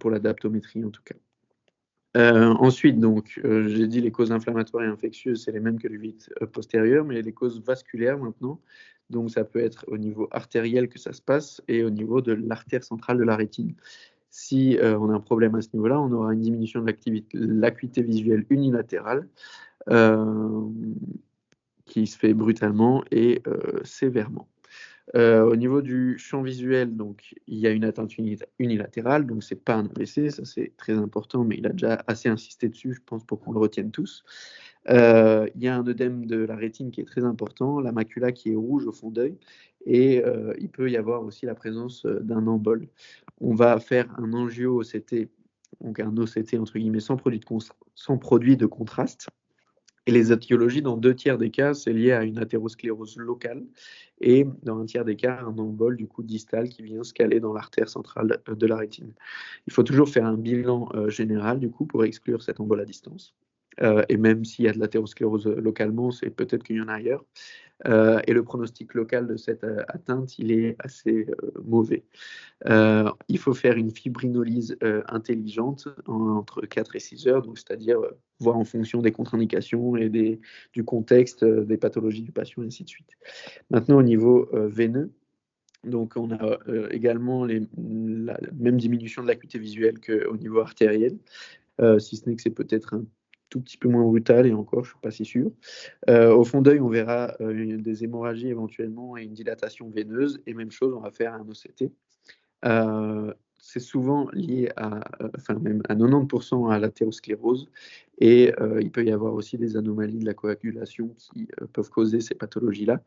pour l'adaptométrie en tout cas. Ensuite, donc, j'ai dit les causes inflammatoires et infectieuses, c'est les mêmes que l'uvite postérieure, mais les causes vasculaires maintenant. Donc, ça peut être au niveau artériel que ça se passe et au niveau de l'artère centrale de la rétine. Si on a un problème à ce niveau-là, on aura une diminution de l'acuité visuelle unilatérale qui se fait brutalement et sévèrement. Au niveau du champ visuel, donc, il y a une atteinte unilatérale, donc c'est pas un AVC, ça c'est très important, mais il a déjà assez insisté dessus, je pense, pour qu'on le retienne tous. Il y a un œdème de la rétine qui est très important, la macula qui est rouge au fond d'œil, et il peut y avoir aussi la présence d'un embole. On va faire un angio-OCT, donc un OCT entre guillemets sans produit de contraste. Et les étiologies, dans 2 tiers des cas, c'est lié à une athérosclérose locale et dans 1 tiers des cas, un embole du coup distal qui vient se caler dans l'artère centrale de la rétine. Il faut toujours faire un bilan général du coup pour exclure cet embole à distance. Et même s'il y a de l'athérosclérose localement, c'est peut-être qu'il y en a ailleurs. Et le pronostic local de cette atteinte, il est assez mauvais. Il faut faire une fibrinolyse intelligente entre 4 et 6 heures, donc c'est-à-dire voir en fonction des contre-indications et du contexte, des pathologies du patient, et ainsi de suite. Maintenant, au niveau veineux, donc on a également la même diminution de l'acuité visuelle qu'au niveau artériel, si ce n'est que c'est peut-être un tout petit peu moins brutal, et encore, je ne suis pas si sûr. Au fond d'œil, on verra des hémorragies éventuellement et une dilatation veineuse, et même chose, on va faire un OCT. C'est souvent lié même à 90% à l'athérosclérose, et il peut y avoir aussi des anomalies de la coagulation qui peuvent causer ces pathologies-là.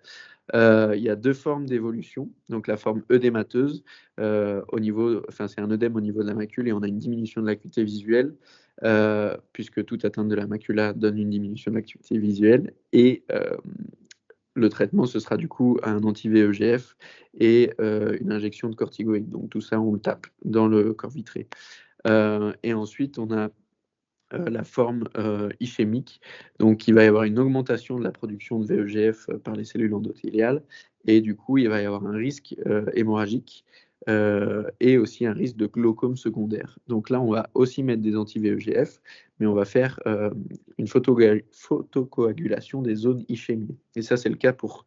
Il y a 2 formes d'évolution, donc la forme œdémateuse, c'est un œdème au niveau de la macule et on a une diminution de l'acuité visuelle, puisque toute atteinte de la macula donne une diminution de l'acuité visuelle, et le traitement, ce sera du coup un anti-VEGF et une injection de corticoïdes. Donc tout ça, on le tape dans le corps vitré. Et ensuite, on a la forme ischémique. Donc il va y avoir une augmentation de la production de VEGF par les cellules endothéliales. Et du coup, il va y avoir un risque hémorragique et aussi un risque de glaucome secondaire. Donc là, on va aussi mettre des anti-VEGF, mais on va faire une photocoagulation des zones ischémiques. Et ça, c'est le cas pour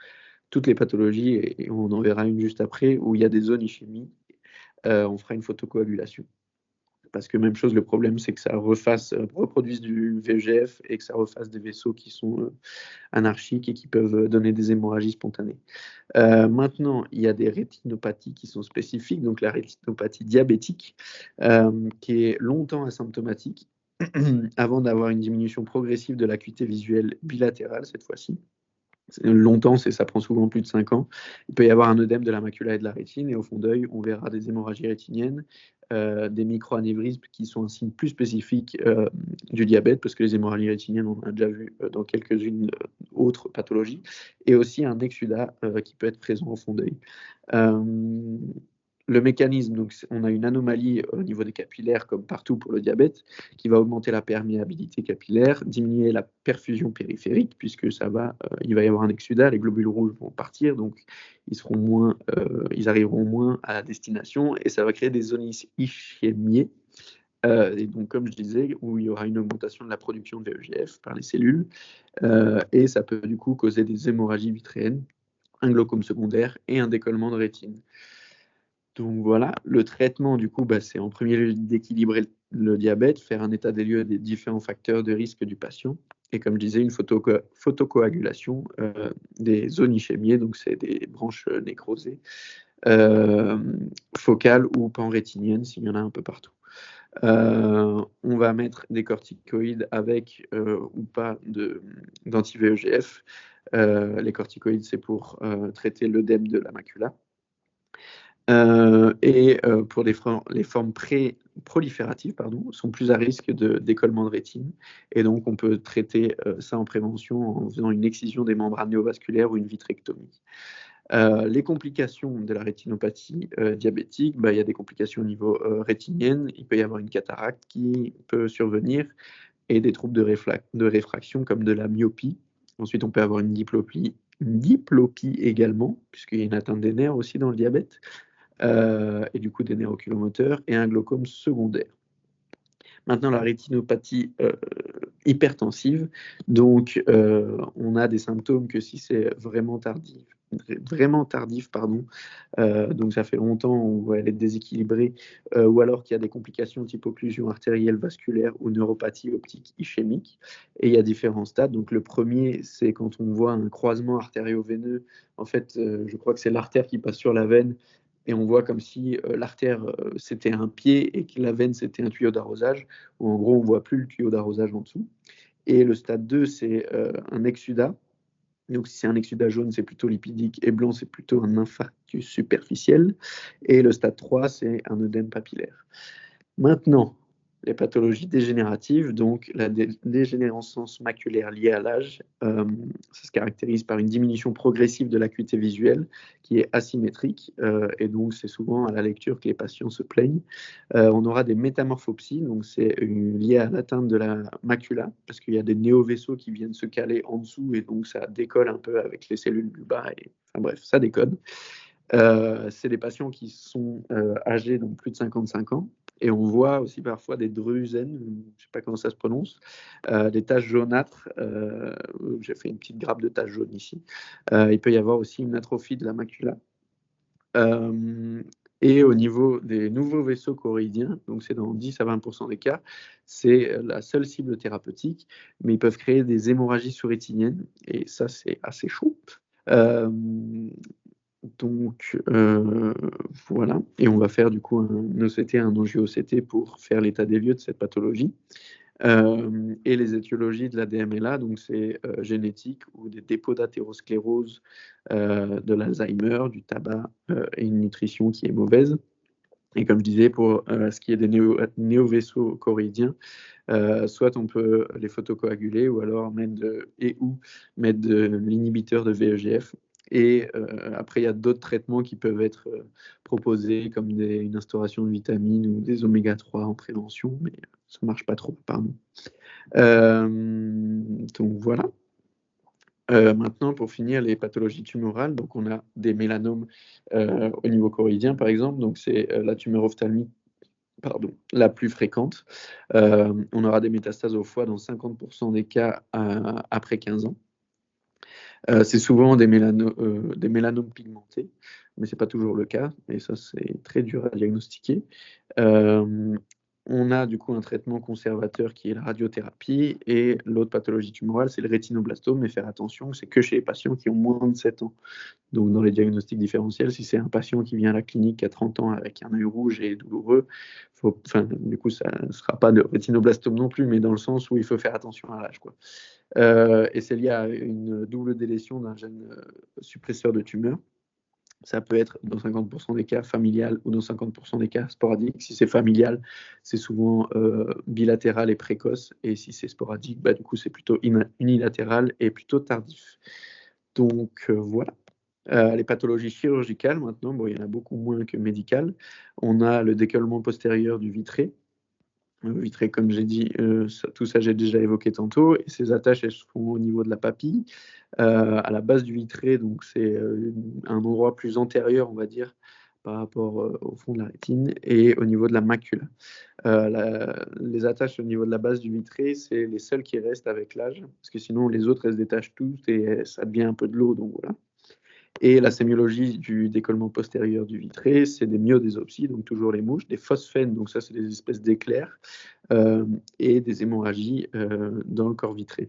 toutes les pathologies, et on en verra une juste après, où il y a des zones ischémiques. On fera une photocoagulation. Parce que même chose, le problème, c'est que ça reproduise du VEGF et que ça refasse des vaisseaux qui sont anarchiques et qui peuvent donner des hémorragies spontanées. Maintenant, il y a des rétinopathies qui sont spécifiques, donc la rétinopathie diabétique, qui est longtemps asymptomatique, avant d'avoir une diminution progressive de l'acuité visuelle bilatérale cette fois-ci. Longtemps, ça prend souvent plus de 5 ans. Il peut y avoir un œdème de la macula et de la rétine, et au fond d'œil, on verra des hémorragies rétiniennes, des microanévrismes qui sont un signe plus spécifique du diabète, parce que les hémorragies rétiniennes, on en a déjà vu dans quelques-unes autres pathologies, et aussi un exsudat qui peut être présent au fond d'œil. Le mécanisme, donc on a une anomalie au niveau des capillaires, comme partout pour le diabète, qui va augmenter la perméabilité capillaire, diminuer la perfusion périphérique, puisque il va y avoir un exsudat, les globules rouges vont partir, donc ils arriveront moins à destination, et ça va créer des zones ischémiées. Et donc, comme je disais, où il y aura une augmentation de la production de VEGF par les cellules, et ça peut du coup causer des hémorragies vitréennes, un glaucome secondaire et un décollement de rétine. Donc voilà, le traitement, du coup, c'est en premier lieu d'équilibrer le diabète, faire un état des lieux des différents facteurs de risque du patient. Et comme je disais, une photocoagulation des zones ischémiées, donc c'est des branches nécrosées, focales ou panrétiniennes, s'il y en a un peu partout. On va mettre des corticoïdes avec ou pas d'anti-VEGF. Les corticoïdes, c'est pour traiter l'œdème de la macula. Pour les formes prolifératives, sont plus à risque de décollement de rétine. Et donc, on peut traiter ça en prévention en faisant une excision des membranes néovasculaires ou une vitrectomie. Les complications de la rétinopathie diabétique, il y a des complications au niveau rétinienne. Il peut y avoir une cataracte qui peut survenir et des troubles de réfraction comme de la myopie. Ensuite, on peut avoir une diplopie également, puisqu'il y a une atteinte des nerfs aussi dans le diabète. Et du coup des nerfs oculomoteurs et un glaucome secondaire. Maintenant, la rétinopathie hypertensive, donc on a des symptômes que si c'est vraiment tardif, donc ça fait longtemps où elle est déséquilibrée, ou alors qu'il y a des complications type occlusion artérielle vasculaire ou neuropathie optique ischémique. Et il y a différents stades. Donc le premier, c'est quand on voit un croisement artério-veineux. En fait, je crois que c'est l'artère qui passe sur la veine, et on voit comme si l'artère c'était un pied et que la veine c'était un tuyau d'arrosage, où en gros on ne voit plus le tuyau d'arrosage en dessous. Et le stade 2, c'est un exsudat. Donc si c'est un exsudat jaune, c'est plutôt lipidique, et blanc, c'est plutôt un infarctus superficiel. Et le stade 3, c'est un œdème papillaire. Maintenant, les pathologies dégénératives, donc la dégénérescence maculaire liée à l'âge, ça se caractérise par une diminution progressive de l'acuité visuelle qui est asymétrique, et donc c'est souvent à la lecture que les patients se plaignent. On aura des métamorphopsies, donc c'est lié à l'atteinte de la macula, parce qu'il y a des néovaisseaux qui viennent se caler en dessous, et donc ça décolle un peu avec les cellules du bas, enfin bref, ça déconne. C'est des patients qui sont âgés, donc plus de 55 ans, et on voit aussi parfois des drusènes, je ne sais pas comment ça se prononce, des taches jaunâtres. J'ai fait une petite grappe de taches jaunes ici. Il peut y avoir aussi une atrophie de la macula. Et au niveau des nouveaux vaisseaux choroïdiens, donc c'est dans 10 à 20% des cas, c'est la seule cible thérapeutique, mais ils peuvent créer des hémorragies sous-rétiniennes, et ça c'est assez chaud. Donc voilà, et on va faire du coup un OCT, un angio-OCT pour faire l'état des lieux de cette pathologie. Et les étiologies de la DMLA, donc c'est génétique ou des dépôts d'athérosclérose, de l'Alzheimer, du tabac et une nutrition qui est mauvaise. Et comme je disais, pour ce qui est des néovaisseaux choroïdiens, soit on peut les photocoaguler ou alors ou mettre de l'inhibiteur de VEGF. Et après, il y a d'autres traitements qui peuvent être proposés, comme une instauration de vitamines ou des oméga 3 en prévention, mais ça ne marche pas trop, apparemment. Donc voilà. Maintenant, pour finir, les pathologies tumorales, donc on a des mélanomes au niveau choroïdien, par exemple, donc c'est la tumeur ophtalmique, la plus fréquente. On aura des métastases au foie dans 50% des cas après 15 ans. C'est souvent des mélanomes pigmentés, mais ce n'est pas toujours le cas, et ça, c'est très dur à diagnostiquer. On a du coup un traitement conservateur qui est la radiothérapie, et l'autre pathologie tumorale, c'est le rétinoblastome, mais faire attention, c'est que chez les patients qui ont moins de 7 ans. Donc dans les diagnostics différentiels, si c'est un patient qui vient à la clinique à 30 ans avec un œil rouge et douloureux, du coup ça ne sera pas de rétinoblastome non plus, mais dans le sens où il faut faire attention à l'âge, quoi. Et c'est lié à une double délétion d'un gène suppresseur de tumeur. Ça peut être dans 50% des cas familial ou dans 50% des cas sporadique. Si c'est familial, c'est souvent bilatéral et précoce. Et si c'est sporadique, du coup, c'est plutôt unilatéral et plutôt tardif. Donc voilà. Les pathologies chirurgicales, maintenant, il y en a beaucoup moins que médicales. On a le décollement postérieur du vitré. Le vitré, comme j'ai dit, tout ça, j'ai déjà évoqué tantôt. Et ces attaches, elles se font au niveau de la papille, à la base du vitré. Donc, c'est un endroit plus antérieur, on va dire, par rapport au fond de la rétine, et au niveau de la macule. Les attaches au niveau de la base du vitré, c'est les seules qui restent avec l'âge, parce que sinon, les autres, elles se détachent toutes et ça devient un peu de l'eau. Donc, voilà. Et la sémiologie du décollement postérieur du vitré, c'est des myodésopsies, donc toujours les mouches, des phosphènes, donc ça c'est des espèces d'éclairs, et des hémorragies dans le corps vitré.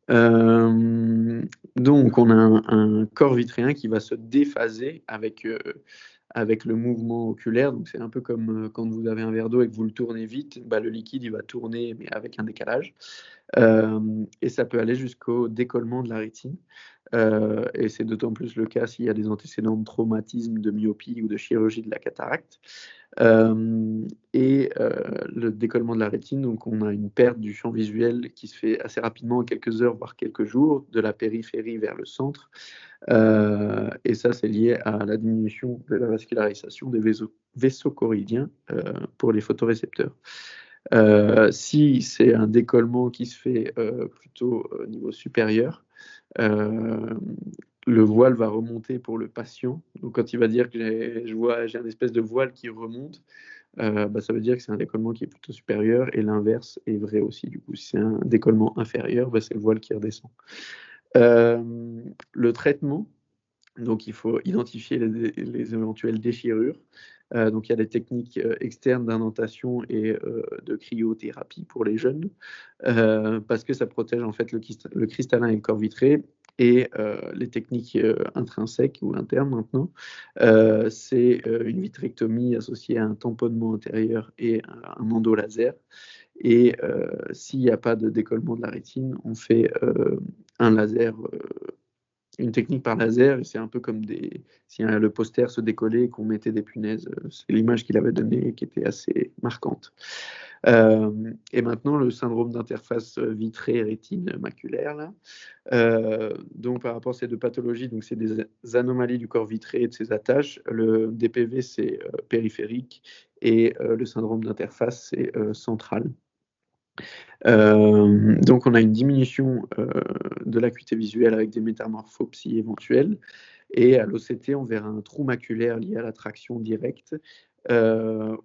Donc on a un corps vitréen qui va se déphaser avec le mouvement oculaire. Donc c'est un peu comme quand vous avez un verre d'eau et que vous le tournez vite, le liquide il va tourner mais avec un décalage. Et ça peut aller jusqu'au décollement de la rétine. Et c'est d'autant plus le cas s'il y a des antécédents de traumatisme, de myopie ou de chirurgie de la cataracte. Le décollement de la rétine, donc on a une perte du champ visuel qui se fait assez rapidement, en quelques heures, voire quelques jours, de la périphérie vers le centre. Et ça, c'est lié à la diminution de la vascularisation des vaisseaux choroïdiens pour les photorécepteurs. Si c'est un décollement qui se fait plutôt au niveau supérieur, le voile va remonter pour le patient. Donc quand il va dire que j'ai un espèce de voile qui remonte, ça veut dire que c'est un décollement qui est plutôt supérieur, et l'inverse est vrai aussi. Du coup, si c'est un décollement inférieur, c'est le voile qui redescend. Le traitement, donc il faut identifier les éventuelles déchirures. Donc il y a des techniques externes d'indentation et de cryothérapie pour les jeunes, parce que ça protège en fait le cristallin et le corps vitré. Et les techniques intrinsèques ou internes maintenant, c'est une vitrectomie associée à un tamponnement intérieur et un endolaser. Et s'il n'y a pas de décollement de la rétine, on fait un laser, une technique par laser, et c'est un peu comme si le poster se décollait et qu'on mettait des punaises. C'est l'image qu'il avait donnée qui était assez marquante. Et maintenant, le syndrome d'interface vitrée-rétine maculaire, là. Donc, par rapport à ces deux pathologies, donc c'est des anomalies du corps vitré et de ses attaches. Le DPV, c'est périphérique, et le syndrome d'interface, c'est central. Donc, on a une diminution de l'acuité visuelle avec des métamorphopsies éventuelles. Et à l'OCT, on verra un trou maculaire lié à la traction directe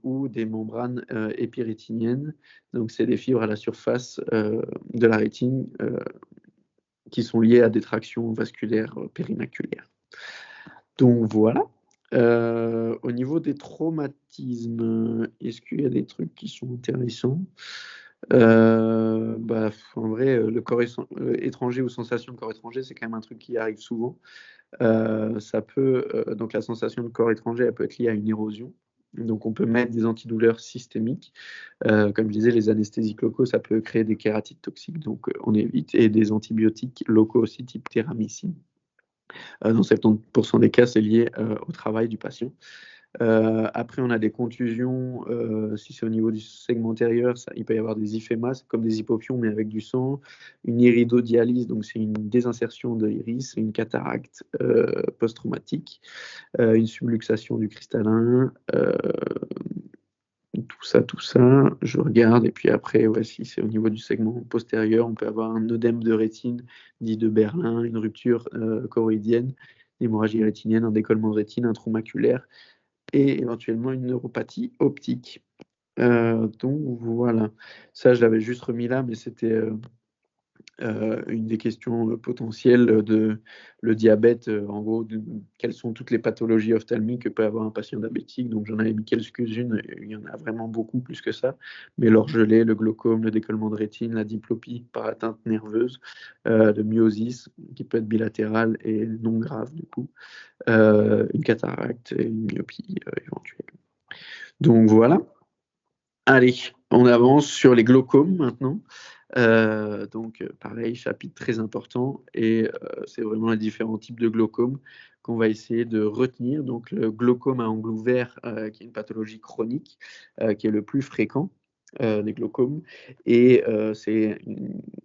ou des membranes épirétiniennes. Donc, c'est des fibres à la surface de la rétine qui sont liées à des tractions vasculaires périmaculaires. Donc, voilà. Au niveau des traumatismes, est-ce qu'il y a des trucs qui sont intéressants? En vrai, le corps étranger ou sensation de corps étranger, c'est quand même un truc qui arrive souvent. Donc la sensation de corps étranger, elle peut être liée à une érosion. Donc on peut mettre des antidouleurs systémiques. Comme je disais, les anesthésiques locaux, ça peut créer des kératites toxiques, donc on évite. Et des antibiotiques locaux aussi, type téramycine. Dans 70% des cas, c'est lié au travail du patient. Après, on a des contusions. Si c'est au niveau du segment antérieur, il peut y avoir des hyphémas, comme des hypopyon, mais avec du sang. Une iridodialyse, donc c'est une désinsertion de l'iris, une cataracte post-traumatique, une subluxation du cristallin. Tout ça, je regarde. Et puis après, ouais, si c'est au niveau du segment postérieur, on peut avoir un œdème de rétine dit de Berlin, une rupture choroïdienne, une hémorragie rétinienne, un décollement de rétine, un trou maculaire et éventuellement une neuropathie optique. Donc voilà, ça je l'avais juste remis là, mais c'était une des questions potentielles de le diabète, en gros, quelles sont toutes les pathologies ophtalmiques que peut avoir un patient diabétique. Donc j'en avais mis quelques-unes, il y en a vraiment beaucoup plus que ça, mais l'orgelé, le glaucome, le décollement de rétine, la diplopie par atteinte nerveuse, le myosis qui peut être bilatéral et non grave du coup, une cataracte et une myopie éventuelle. Donc voilà. Allez, on avance sur les glaucomes maintenant. Donc pareil, chapitre très important et c'est vraiment les différents types de glaucome qu'on va essayer de retenir. Donc le glaucome à angle ouvert, qui est une pathologie chronique, qui est le plus fréquent des glaucomes, et c'est un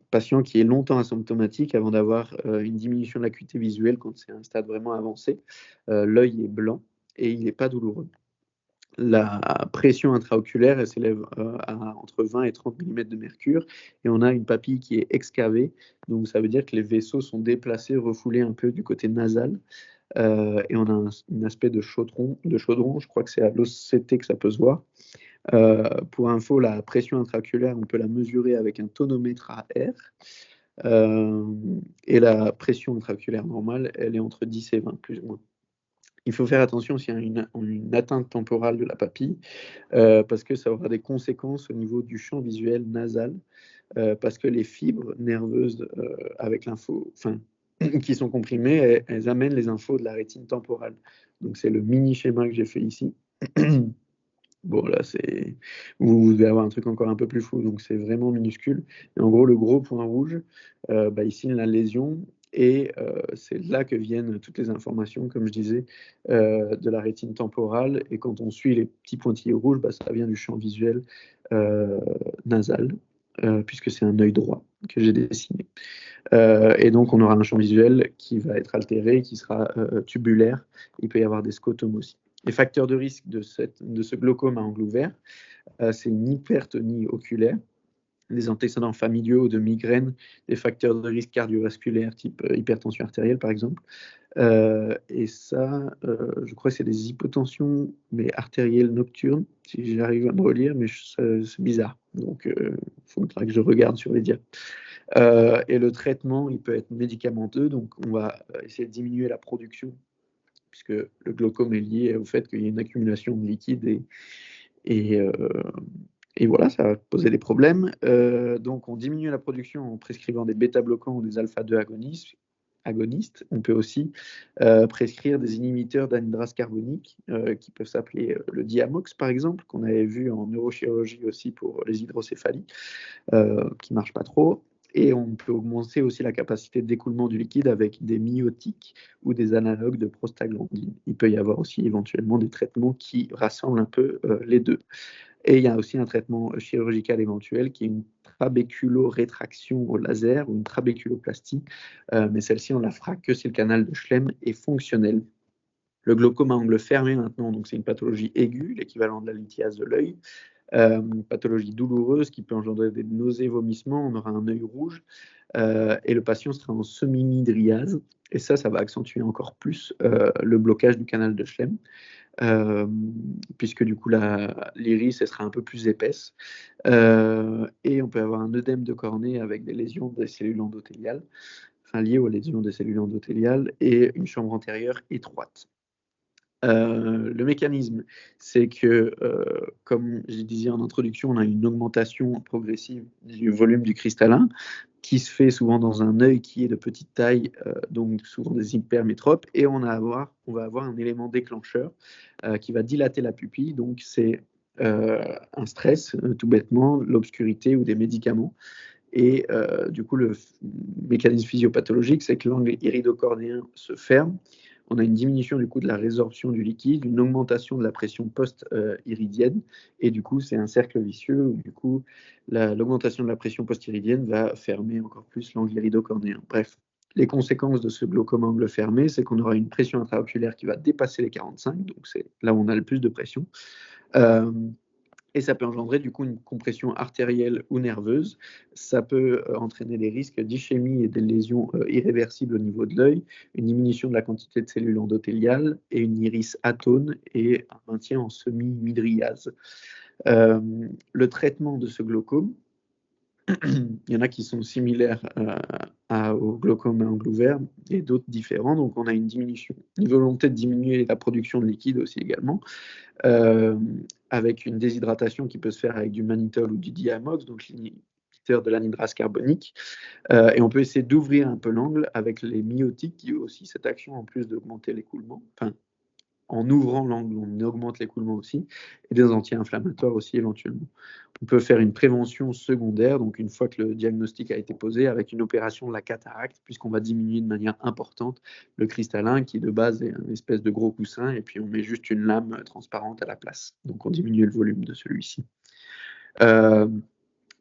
patient qui est longtemps asymptomatique avant d'avoir une diminution de l'acuité visuelle quand c'est un stade vraiment avancé. L'œil est blanc et il n'est pas douloureux. La pression intraoculaire, elle s'élève à entre 20 et 30 mm de mercure, et on a une papille qui est excavée, donc ça veut dire que les vaisseaux sont déplacés, refoulés un peu du côté nasal, et on a un aspect de chaudron, je crois que c'est à l'OCT que ça peut se voir. Pour info, la pression intraoculaire, on peut la mesurer avec un tonomètre à air, et la pression intraoculaire normale, elle est entre 10 et 20, plus ou moins. Il faut faire attention s'il y a une atteinte temporale de la papille, parce que ça aura des conséquences au niveau du champ visuel nasal, parce que les fibres nerveuses avec l'info, enfin, qui sont comprimées, elles amènent les infos de la rétine temporale. Donc c'est le mini schéma que j'ai fait ici. Bon, là, vous devez avoir un truc encore un peu plus flou, donc c'est vraiment minuscule. Et en gros, le gros point rouge, il signe la lésion, et c'est là que viennent toutes les informations, comme je disais, de la rétine temporale. Et quand on suit les petits pointillés rouges, ça vient du champ visuel nasal, puisque c'est un œil droit que j'ai dessiné. Et donc, on aura un champ visuel qui va être altéré, qui sera tubulaire. Il peut y avoir des scotomes aussi. Les facteurs de risque de ce glaucome à angle ouvert, c'est une hypertonie oculaire, des antécédents familiaux de migraine, des facteurs de risque cardiovasculaires type hypertension artérielle par exemple. Et ça, je crois que c'est des hypotensions, mais artérielles nocturnes, si j'arrive à me relire, mais c'est bizarre. Donc, il faudra que je regarde sur les dias. Et le traitement, il peut être médicamenteux, donc on va essayer de diminuer la production, puisque le glaucome est lié au fait qu'il y ait une accumulation de liquide, et voilà, ça va poser des problèmes. Donc on diminue la production en prescrivant des bêta-bloquants ou des alpha-2 agonistes. On peut aussi prescrire des inhibiteurs d'anhydrase carbonique, qui peuvent s'appeler le Diamox par exemple, qu'on avait vu en neurochirurgie aussi pour les hydrocéphalies, qui ne marchent pas trop. Et on peut augmenter aussi la capacité d'écoulement du liquide avec des myotiques ou des analogues de prostaglandine. Il peut y avoir aussi éventuellement des traitements qui rassemblent un peu les deux. Et il y a aussi un traitement chirurgical éventuel qui est une trabéculorétraction au laser ou une trabéculoplastie, mais celle-ci, on la fera que si le canal de Schlemm est fonctionnel. Le glaucome à angle fermé maintenant, donc c'est une pathologie aiguë, l'équivalent de la lithiase de l'œil. Pathologie douloureuse qui peut engendrer des nausées, vomissements, on aura un œil rouge, et le patient sera en semi-mydriase, et ça va accentuer encore plus le blocage du canal de Schlemm, puisque du coup l'iris elle sera un peu plus épaisse, et on peut avoir un œdème de cornée avec des lésions des cellules endothéliales, enfin liées aux lésions des cellules endothéliales, et une chambre antérieure étroite. Le mécanisme, c'est que, comme je disais en introduction, on a une augmentation progressive du volume du cristallin qui se fait souvent dans un œil qui est de petite taille, donc souvent des hypermétropes, et on va avoir un élément déclencheur qui va dilater la pupille. Donc c'est un stress, tout bêtement, l'obscurité ou des médicaments. Et du coup, le mécanisme physiopathologique, c'est que l'angle iridocornéen se ferme, on a une diminution du coup de la résorption du liquide, une augmentation de la pression post-iridienne, et du coup, c'est un cercle vicieux où du coup, l'augmentation de la pression post-iridienne va fermer encore plus l'angle iridocornéen. Bref, les conséquences de ce glaucome à angle fermé, c'est qu'on aura une pression intraoculaire qui va dépasser les 45, donc c'est là où on a le plus de pression. Et ça peut engendrer du coup une compression artérielle ou nerveuse. Ça peut entraîner des risques d'ischémie et des lésions irréversibles au niveau de l'œil, une diminution de la quantité de cellules endothéliales et une iris atone et un maintien en semi-mydriase. Le traitement de ce glaucome, il y en a qui sont similaires au glaucome à angle ouvert et d'autres différents. Donc, on a une diminution, une volonté de diminuer la production de liquide aussi également, avec une déshydratation qui peut se faire avec du mannitol ou du diamox, donc l'inhibiteur de l'anhydrase carbonique. Et on peut essayer d'ouvrir un peu l'angle avec les myotiques qui ont aussi cette action en plus d'augmenter l'écoulement. Enfin, en ouvrant l'angle, on augmente l'écoulement aussi, et des anti-inflammatoires aussi éventuellement. On peut faire une prévention secondaire, donc une fois que le diagnostic a été posé, avec une opération de la cataracte, puisqu'on va diminuer de manière importante le cristallin, qui de base est une espèce de gros coussin, et puis on met juste une lame transparente à la place. Donc on diminue le volume de celui-ci.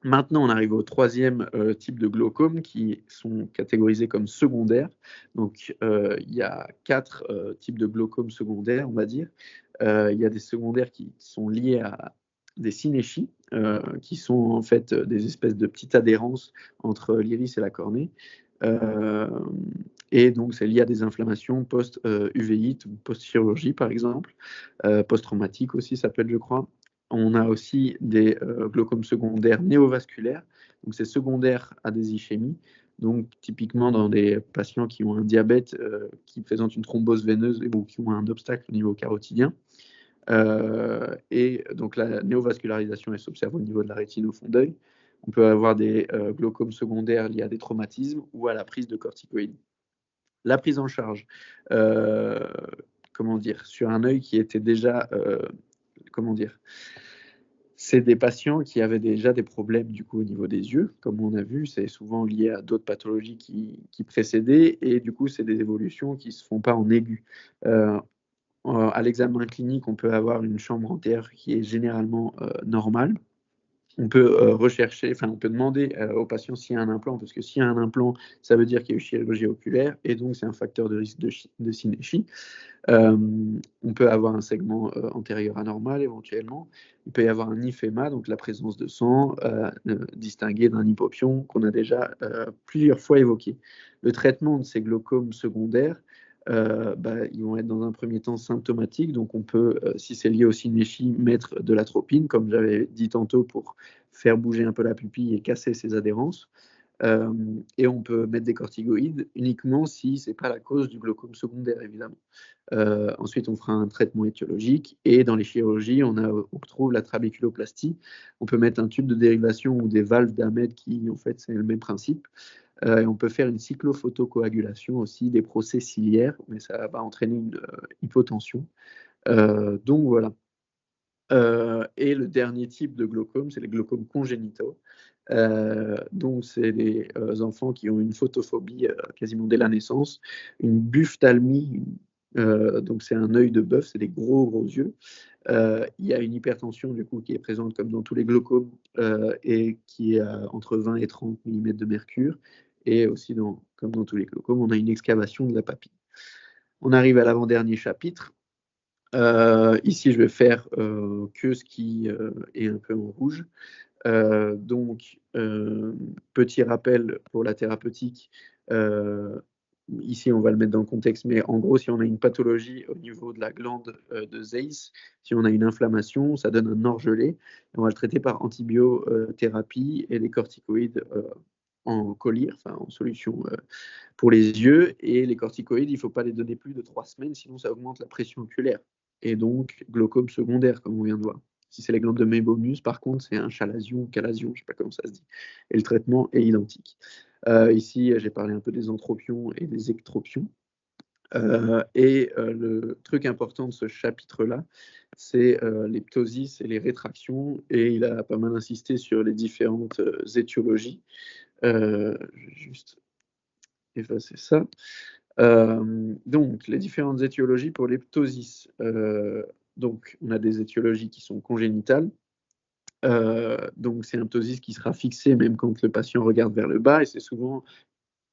Maintenant, on arrive au troisième type de glaucome qui sont catégorisés comme secondaires. Donc, il y a 4 types de glaucome secondaires, on va dire. Il y a des secondaires qui sont liés à des synéchies, qui sont en fait des espèces de petites adhérences entre l'iris et la cornée. Et donc, c'est lié à des inflammations post-uvéite ou post-chirurgie, par exemple. Post-traumatique aussi, ça peut être, je crois. On a aussi des glaucomes secondaires néovasculaires. Donc, c'est secondaire à des ischémies. Donc, typiquement, dans des patients qui ont un diabète qui présente une thrombose veineuse ou qui ont un obstacle au niveau carotidien. Et donc, la néovascularisation, elle s'observe au niveau de la rétine au fond d'œil. On peut avoir des glaucomes secondaires liés à des traumatismes ou à la prise de corticoïdes. La prise en charge, comment dire, sur un œil qui était déjà, comment dire, c'est des patients qui avaient déjà des problèmes du coup au niveau des yeux, comme on a vu, c'est souvent lié à d'autres pathologies qui précédaient, et du coup, c'est des évolutions qui ne se font pas en aigu. À l'examen clinique, on peut avoir une chambre antérieure qui est généralement normale. On peut rechercher, enfin, on peut demander au patient s'il y a un implant, parce que s'il y a un implant, ça veut dire qu'il y a eu chirurgie oculaire, et donc c'est un facteur de risque de synéchie. On peut avoir un segment antérieur anormal éventuellement. Il peut y avoir un hyphéma, donc la présence de sang, distingué d'un hypopion qu'on a déjà plusieurs fois évoqué. Le traitement de ces glaucomes secondaires, ils vont être dans un premier temps symptomatiques, donc on peut, si c'est lié au synéchie, mettre de l'atropine, comme j'avais dit tantôt, pour faire bouger un peu la pupille et casser ses adhérences. Et on peut mettre des corticoïdes uniquement si ce n'est pas la cause du glaucome secondaire, évidemment. Ensuite, on fera un traitement étiologique, et dans les chirurgies, on retrouve la trabéculoplastie. On peut mettre un tube de dérivation ou des valves d'Ahmed qui, en fait, c'est le même principe. Et on peut faire une cyclophotocoagulation aussi, des procès ciliaires, mais ça va entraîner une hypotension. Donc voilà. Et le dernier type de glaucome, c'est les glaucomes congénitaux. Donc, c'est les enfants qui ont une photophobie quasiment dès la naissance, une buphtalmie, donc c'est un œil de bœuf, c'est des gros gros yeux. Il y a une hypertension du coup qui est présente comme dans tous les glaucomes et qui est entre 20 et 30 mm de mercure. Et aussi, comme dans tous les glaucomes, on a une excavation de la papille. On arrive à l'avant-dernier chapitre. Ici, je vais faire que ce qui est un peu en rouge. Donc, petit rappel pour la thérapeutique. Ici, on va le mettre dans le contexte, mais en gros, si on a une pathologie au niveau de la glande de Zeiss, si on a une inflammation, ça donne un orgelet. On va le traiter par antibiothérapie et les corticoïdes en collyre, enfin en solution pour les yeux. Et les corticoïdes, il ne faut pas les donner plus de 3 semaines, sinon ça augmente la pression oculaire. Et donc, glaucome secondaire, comme on vient de voir. Si c'est les glandes de Meibomius, par contre, c'est un chalazion ou calazion, je ne sais pas comment ça se dit. Et le traitement est identique. Ici, j'ai parlé un peu des entropions et des ectropions. Le truc important de ce chapitre-là, c'est les ptosis et les rétractions. Et il a pas mal insisté sur les différentes étiologies. Je vais juste effacer ça. Donc, les différentes étiologies pour les ptosis. Donc, on a des étiologies qui sont congénitales. Donc, c'est un ptosis qui sera fixé même quand le patient regarde vers le bas et c'est souvent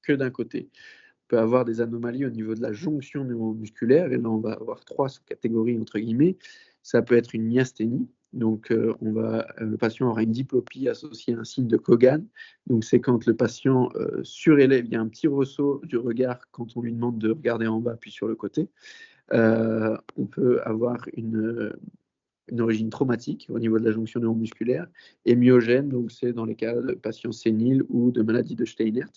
que d'un côté. On peut avoir des anomalies au niveau de la jonction neuromusculaire et là, on va avoir 3 sous-catégories entre guillemets. Ça peut être une myasthénie, donc le patient aura une diplopie associée à un signe de Kogan. Donc, c'est quand le patient surélève, il y a un petit ressaut du regard quand on lui demande de regarder en bas puis sur le côté. On peut avoir une origine traumatique au niveau de la jonction neuromusculaire et myogène, donc c'est dans les cas de patients séniles ou de maladie de Steinert.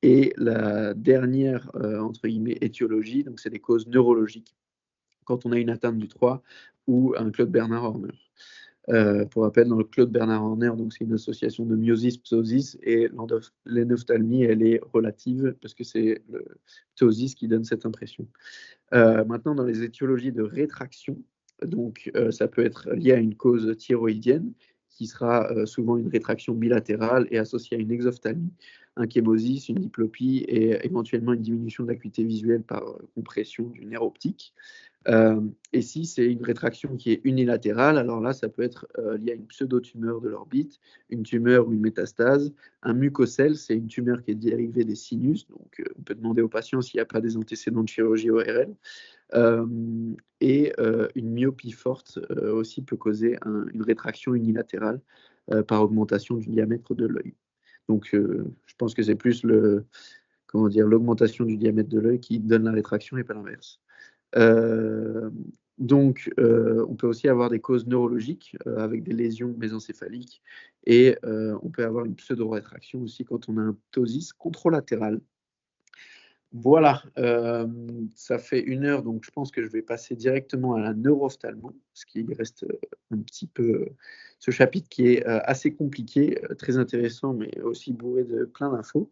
Et la dernière, entre guillemets, étiologie, donc c'est des causes neurologiques, quand on a une atteinte du 3 ou un Claude Bernard Horner. Pour rappel, dans le Claude Bernard Horner, donc c'est une association de myosis, ptosis, et l'énophthalmie, elle est relative parce que c'est le ptosis qui donne cette impression. Maintenant, dans les étiologies de rétraction, donc ça peut être lié à une cause thyroïdienne qui sera souvent une rétraction bilatérale et associée à une exophthalmie, un chémosis, une diplopie et éventuellement une diminution de l'acuité visuelle par compression du nerf optique. Et si c'est une rétraction qui est unilatérale, alors là, ça peut être lié à une pseudotumeur de l'orbite, une tumeur ou une métastase. Un mucocèle, c'est une tumeur qui est dérivée des sinus. Donc, on peut demander au patient s'il n'y a pas des antécédents de chirurgie ORL. Une myopie forte aussi peut causer une rétraction unilatérale par augmentation du diamètre de l'œil. Donc, je pense que c'est plus l'augmentation du diamètre de l'œil qui donne la rétraction et pas l'inverse. On peut aussi avoir des causes neurologiques avec des lésions mésencéphaliques et on peut avoir une pseudo-rétraction aussi quand on a un ptosis contralatéral. Voilà, ça fait 1 heure, donc je pense que je vais passer directement à la neuro-ophtalmo, parce qu'il reste un petit peu ce chapitre qui est assez compliqué, très intéressant, mais aussi bourré de plein d'infos.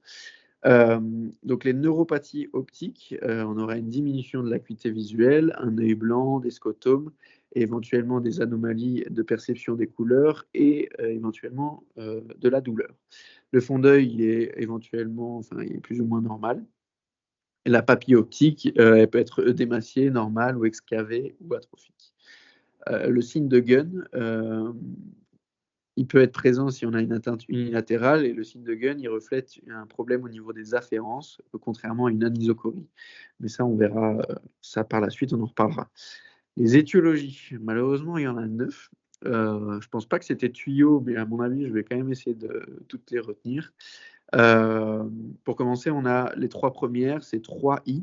Donc les neuropathies optiques, on aura une diminution de l'acuité visuelle, un œil blanc, des scotomes, et éventuellement des anomalies de perception des couleurs et éventuellement de la douleur. Le fond d'œil, il est il est plus ou moins normal. La papille optique, elle peut être œdémaciée, normale ou excavée ou atrophique. Le signe de Gunn, il peut être présent si on a une atteinte unilatérale et le signe de Gunn, il reflète un problème au niveau des afférences, contrairement à une anisocorie. Mais ça, on verra ça par la suite, on en reparlera. Les étiologies, malheureusement, il y en a 9. Je pense pas que c'était tuyau, mais à mon avis, je vais quand même essayer de toutes les retenir. Pour commencer, on a les 3 premières, c'est 3I.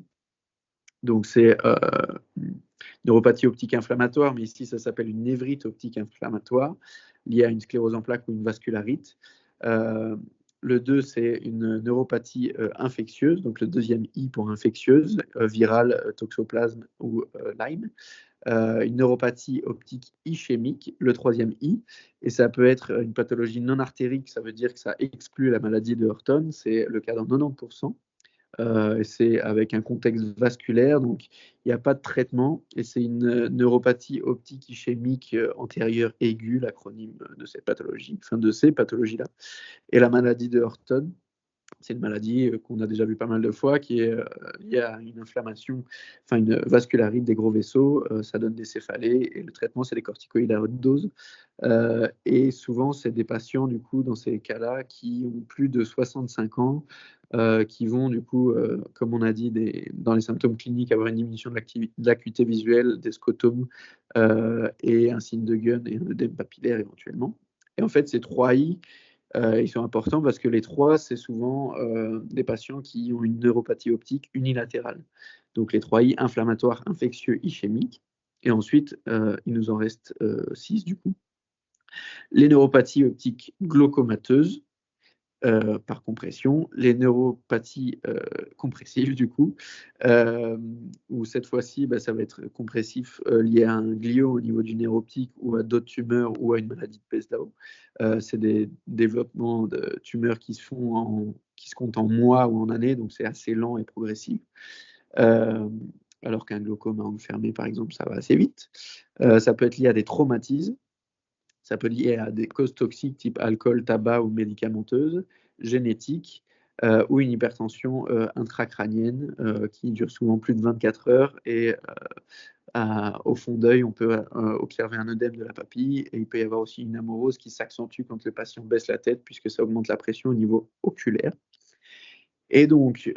Donc c'est neuropathie optique inflammatoire, mais ici ça s'appelle une névrite optique inflammatoire liée à une sclérose en plaques ou une vascularite. Le 2, c'est une neuropathie infectieuse, donc le deuxième I pour infectieuse, virale, toxoplasme ou Lyme. Une neuropathie optique ischémique, le troisième I, et ça peut être une pathologie non artérique, ça veut dire que ça exclut la maladie de Horton, c'est le cas dans 90%. C'est avec un contexte vasculaire, donc il n'y a pas de traitement, et c'est une neuropathie optique ischémique antérieure aiguë, l'acronyme de cette pathologie, enfin de ces pathologies-là. Et la maladie de Horton, c'est une maladie qu'on a déjà vu pas mal de fois, qui est liée à une inflammation, enfin une vascularite des gros vaisseaux, ça donne des céphalées, et le traitement, c'est des corticoïdes à haute dose. Et souvent, c'est des patients, du coup, dans ces cas-là, qui ont plus de 65 ans, qui vont, du coup, comme on a dit, dans les symptômes cliniques, avoir une diminution de l'acuité visuelle, des scotomes, et un signe de Gunn et un œdème papillaire éventuellement. Et en fait, ces 3 I, ils sont importants parce que les 3, c'est souvent des patients qui ont une neuropathie optique unilatérale. Donc les 3 I, inflammatoires, infectieux, ischémiques. Et ensuite, il nous en reste 6 du coup. Les neuropathies optiques glaucomateuses, par compression, les neuropathies compressives du coup, où cette fois-ci, ça va être compressif lié à un glio au niveau du nerf optique ou à d'autres tumeurs ou à une maladie de Peslau. C'est des développements de tumeurs qui se comptent en mois ou en années, donc c'est assez lent et progressif. Alors qu'un glaucome enfermé, par exemple, ça va assez vite. Ça peut être lié à des traumatismes. Ça peut être lié à des causes toxiques type alcool, tabac ou médicamenteuses, génétiques, ou une hypertension intracrânienne qui dure souvent plus de 24 heures et au fond d'œil, on peut observer un œdème de la papille et il peut y avoir aussi une amorose qui s'accentue quand le patient baisse la tête puisque ça augmente la pression au niveau oculaire. Et donc,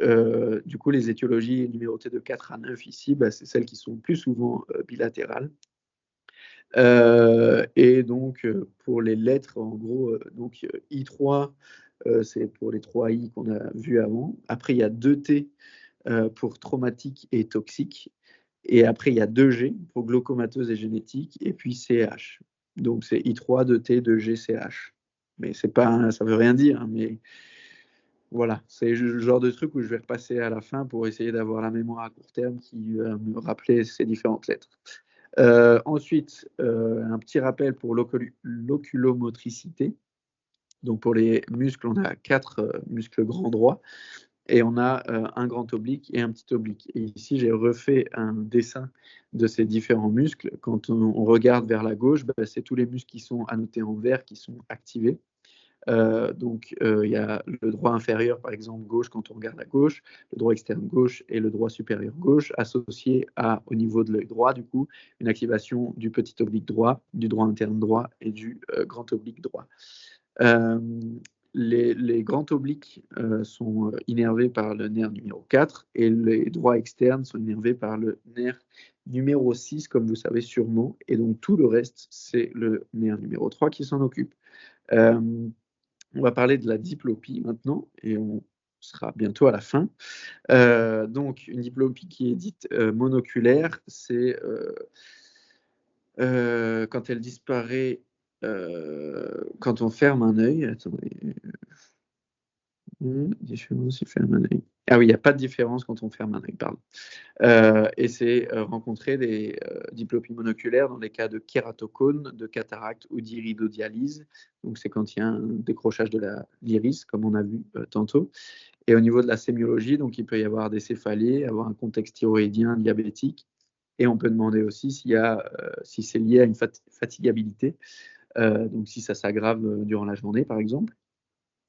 du coup, les étiologies numérotées de 4 à 9 ici, bah, c'est celles qui sont le plus souvent bilatérales. Et donc, pour les lettres, en gros, donc I3, c'est pour les 3 I qu'on a vus avant. Après, il y a 2 T pour traumatique et toxique. Et après, il y a 2 G pour glaucomateuse et génétique. Et puis CH. Donc, c'est I3, 2T, 2G, CH. Mais c'est pas, ça veut rien dire, hein, mais voilà, c'est le genre de truc où je vais repasser à la fin pour essayer d'avoir la mémoire à court terme qui va me rappeler ces différentes lettres. Ensuite, un petit rappel pour l'oculomotricité. Donc pour les muscles, on a 4 muscles grands droits et on a un grand oblique et un petit oblique. Et ici, j'ai refait un dessin de ces différents muscles. Quand on regarde vers la gauche, bah, c'est tous les muscles qui sont annotés en vert qui sont activés. Donc, il y a le droit inférieur, par exemple, gauche, quand on regarde à gauche, le droit externe gauche et le droit supérieur gauche, associés au niveau de l'œil droit, du coup, une activation du petit oblique droit, du droit interne droit et du grand oblique droit. Les grands obliques sont innervés par le nerf numéro 4 et les droits externes sont innervés par le nerf numéro 6, comme vous savez sûrement. Et donc, tout le reste, c'est le nerf numéro 3 qui s'en occupe. On va parler de la diplopie maintenant et on sera bientôt à la fin. Donc, une diplopie qui est dite monoculaire, c'est quand elle disparaît quand on ferme un œil. Attendez. Différence, il ferme un œil. Ah oui, il n'y a pas de différence quand on ferme un œil, pardon. Et c'est rencontrer des diplopies monoculaires dans les cas de kératocone, de cataracte ou d'iridodialyse. Donc, c'est quand il y a un décrochage de l'iris, comme on a vu tantôt. Et au niveau de la sémiologie, donc, il peut y avoir des céphalées, avoir un contexte thyroïdien diabétique. Et on peut demander aussi si c'est lié à une fatigabilité, donc si ça s'aggrave durant la journée, par exemple.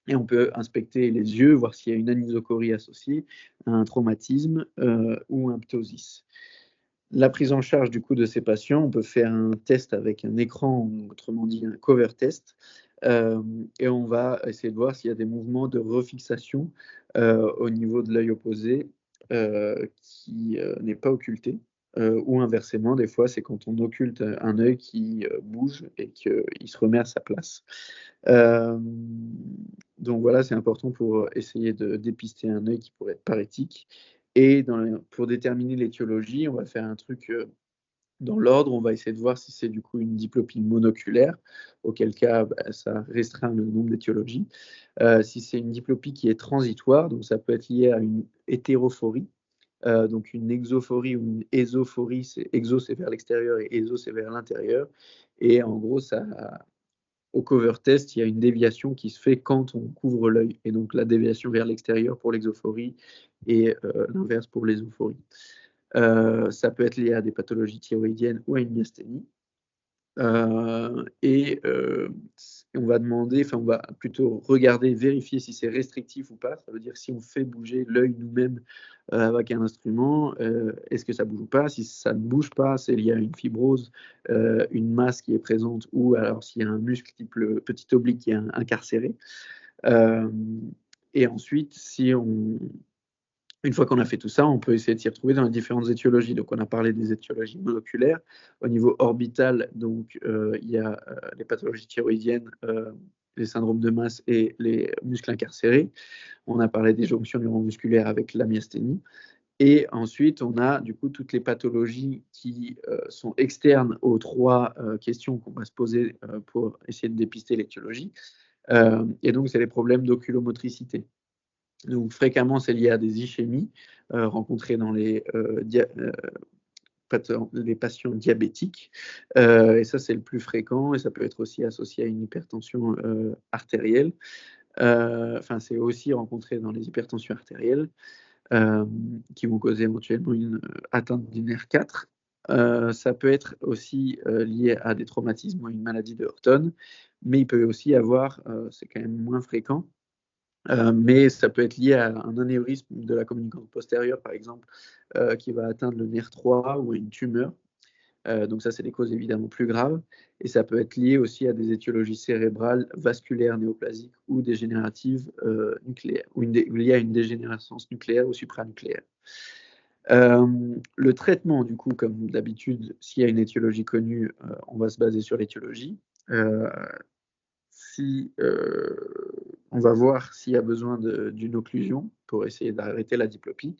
Et on peut inspecter les yeux, voir s'il y a une anisocorie associée, un traumatisme ou un ptosis. La prise en charge du coup de ces patients, on peut faire un test avec un écran, autrement dit un cover test, et on va essayer de voir s'il y a des mouvements de refixation au niveau de l'œil opposé qui n'est pas occulté. Ou inversement, des fois, c'est quand on occulte un œil qui bouge et qu'il se remet à sa place. Donc voilà, c'est important pour essayer de dépister un œil qui pourrait être parétique. Et pour déterminer l'étiologie, on va faire un truc dans l'ordre. On va essayer de voir si c'est du coup une diplopie monoculaire, auquel cas bah, ça restreint le nombre d'étiologies. Si c'est une diplopie qui est transitoire, donc ça peut être lié à une hétérophorie. Donc une exophorie ou une ésophorie, c'est exo c'est vers l'extérieur et éso c'est vers l'intérieur. Et en gros, au cover test, il y a une déviation qui se fait quand on couvre l'œil. Et donc la déviation vers l'extérieur pour l'exophorie et l'inverse pour l'ésophorie. Ça peut être lié à des pathologies thyroïdiennes ou à une myasthénie. Et on va demander, enfin on va plutôt regarder, vérifier si c'est restrictif ou pas. Ça veut dire si on fait bouger l'œil nous-mêmes avec un instrument, est-ce que ça bouge ou pas? Si ça ne bouge pas, c'est lié à une fibrose, une masse qui est présente, ou alors s'il y a un muscle type le petit oblique qui est incarcéré. Et ensuite, une fois qu'on a fait tout ça, on peut essayer de s'y retrouver dans les différentes étiologies. Donc, on a parlé des étiologies monoculaires. Au niveau orbital, donc, il y a les pathologies thyroïdiennes, les syndromes de masse et les muscles incarcérés. On a parlé des jonctions neuromusculaires avec la myasthénie. Et ensuite, on a du coup toutes les pathologies qui sont externes aux 3 questions qu'on va se poser pour essayer de dépister l'étiologie. Et donc, c'est les problèmes d'oculomotricité. Donc, fréquemment, c'est lié à des ischémies rencontrées dans les patients diabétiques. Et ça, c'est le plus fréquent. Et ça peut être aussi associé à une hypertension artérielle. Enfin, c'est aussi rencontré dans les hypertensions artérielles qui vont causer éventuellement une atteinte du nerf 4. Ça peut être aussi lié à des traumatismes ou à une maladie de Horton. Mais il peut aussi avoir, c'est quand même moins fréquent, Mais ça peut être lié à un anévrisme de la communicante postérieure, par exemple, qui va atteindre le nerf 3 ou à une tumeur. Donc ça, c'est des causes évidemment plus graves. Et ça peut être lié aussi à des étiologies cérébrales, vasculaires, néoplasiques ou dégénératives nucléaires, ou liées à une dégénérescence nucléaire ou supranucléaire. Le traitement, du coup, comme d'habitude, s'il y a une étiologie connue, on va se baser sur l'étiologie. On va voir s'il y a besoin d'une occlusion pour essayer d'arrêter la diplopie.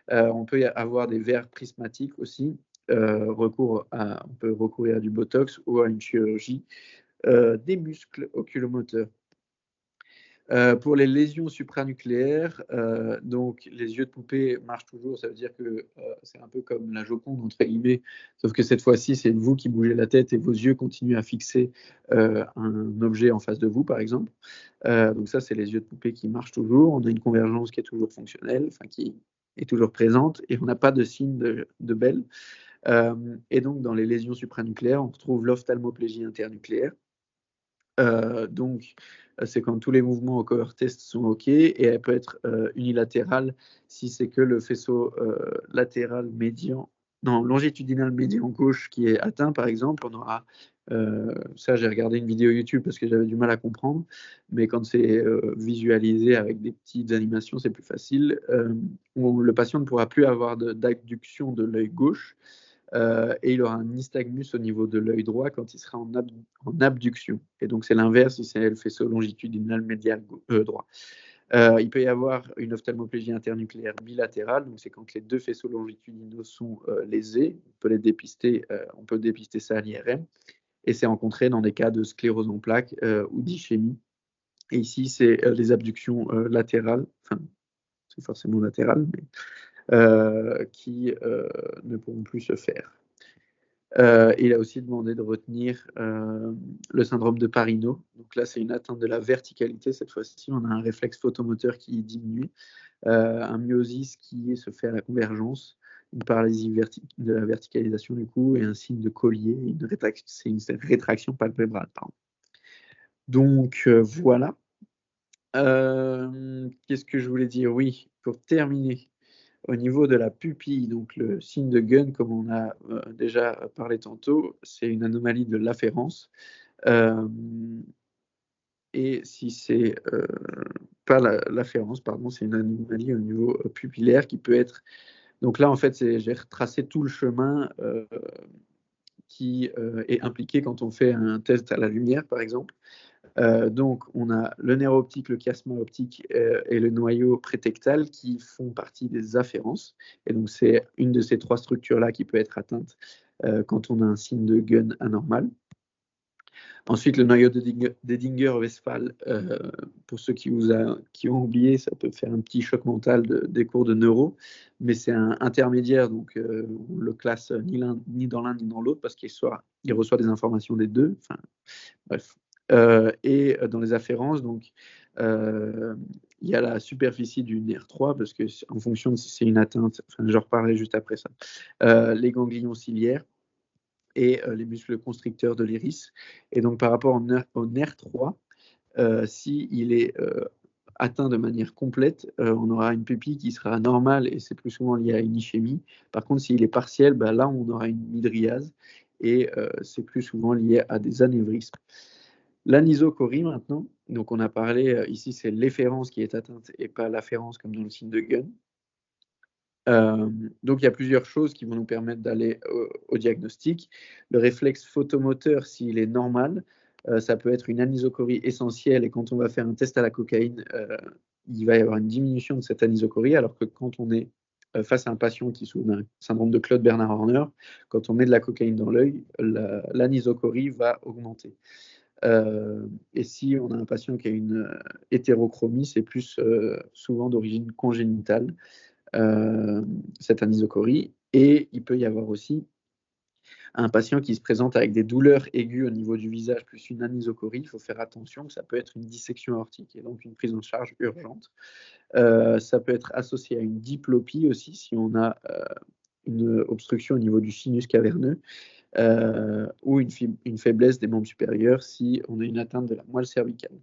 On peut avoir des verres prismatiques aussi. On peut recourir à du botox ou à une chirurgie des muscles oculomoteurs. Pour les lésions supranucléaires, donc les yeux de poupée marchent toujours, ça veut dire que c'est un peu comme la Joconde, entre guillemets, sauf que cette fois-ci, c'est vous qui bougez la tête et vos yeux continuent à fixer un objet en face de vous, par exemple. Donc ça, c'est les yeux de poupée qui marchent toujours. On a une convergence qui est toujours fonctionnelle, enfin qui est toujours présente, et on n'a pas de signe de Bell. Et donc, dans les lésions supranucléaires, on retrouve l'ophtalmoplégie internucléaire. Donc, c'est quand tous les mouvements au cohort test sont OK, et elle peut être unilatérale si c'est que le faisceau latéral médian, non, longitudinal médian gauche qui est atteint, par exemple. On aura, ça j'ai regardé une vidéo YouTube parce que j'avais du mal à comprendre, mais quand c'est visualisé avec des petites animations, c'est plus facile. Le patient ne pourra plus avoir d'adduction de l'œil gauche. Et il aura un nystagmus au niveau de l'œil droit quand il sera en abduction. Et donc c'est l'inverse si c'est le faisceau longitudinal médial droit. Il peut y avoir une ophtalmoplégie internucléaire bilatérale, donc c'est quand les deux faisceaux longitudinaux sont lésés. On peut dépister ça à l'IRM, et c'est rencontré dans des cas de sclérose en plaques ou d'ischémie. Et ici, c'est les abductions latérales, enfin, c'est forcément latéral, mais qui ne pourront plus se faire. Il a aussi demandé de retenir le syndrome de Parinot. Donc là, c'est une atteinte de la verticalité. Cette fois-ci, on a un réflexe photomoteur qui diminue, un myosis qui se fait à la convergence, une paralysie de la verticalisation du coup, et un signe de collier, c'est une rétraction palpébrale. Pardon. Donc voilà. Qu'est-ce que je voulais dire? Oui, pour terminer, au niveau de la pupille, donc le signe de Gunn, comme on a déjà parlé tantôt, c'est une anomalie de l'afférence. Et si c'est pas l'afférence, pardon, c'est une anomalie au niveau pupillaire qui peut être. Donc là, en fait, j'ai retracé tout le chemin qui est impliqué quand on fait un test à la lumière, par exemple. Donc, on a le nerf optique, le chiasma optique et le noyau prétectal qui font partie des afférences. Et donc, c'est une de ces trois structures-là qui peut être atteinte quand on a un signe de Gunn anormal. Ensuite, le noyau d'Edinger-Westphal, pour ceux qui ont oublié, ça peut faire un petit choc mental des cours de neuro, mais c'est un intermédiaire, donc on le classe ni dans l'un ni dans l'autre parce qu'il reçoit des informations des deux. Enfin, bref. Et dans les afférences, donc, il y a la superficie du nerf 3, parce que en fonction de si c'est une atteinte, enfin, je reparlerai juste après ça, les ganglions ciliaires et les muscles constricteurs de l'iris. Et donc, par rapport au nerf 3, s'il est atteint de manière complète, on aura une pupille qui sera normale, et c'est plus souvent lié à une ischémie. Par contre, s'il est partiel, là, on aura une mydriase, et c'est plus souvent lié à des anévrismes. L'anisocorie maintenant, donc on a parlé, ici c'est l'efférence qui est atteinte et pas l'afférence comme dans le signe de Gunn. Donc il y a plusieurs choses qui vont nous permettre d'aller au diagnostic. Le réflexe photomoteur, s'il est normal, ça peut être une anisocorie essentielle, et quand on va faire un test à la cocaïne, il va y avoir une diminution de cette anisocorie, alors que quand on est face à un patient qui souffre d'un syndrome de Claude Bernard Horner, quand on met de la cocaïne dans l'œil, l'anisocorie va augmenter. Et si on a un patient qui a une hétérochromie, c'est plus souvent d'origine congénitale, cette anisocorie. Et il peut y avoir aussi un patient qui se présente avec des douleurs aiguës au niveau du visage plus une anisocorie. Il faut faire attention, que ça peut être une dissection aortique et donc une prise en charge urgente. Ça peut être associé à une diplopie aussi, si on a une obstruction au niveau du sinus caverneux, ou une faiblesse des membres supérieurs si on a une atteinte de la moelle cervicale.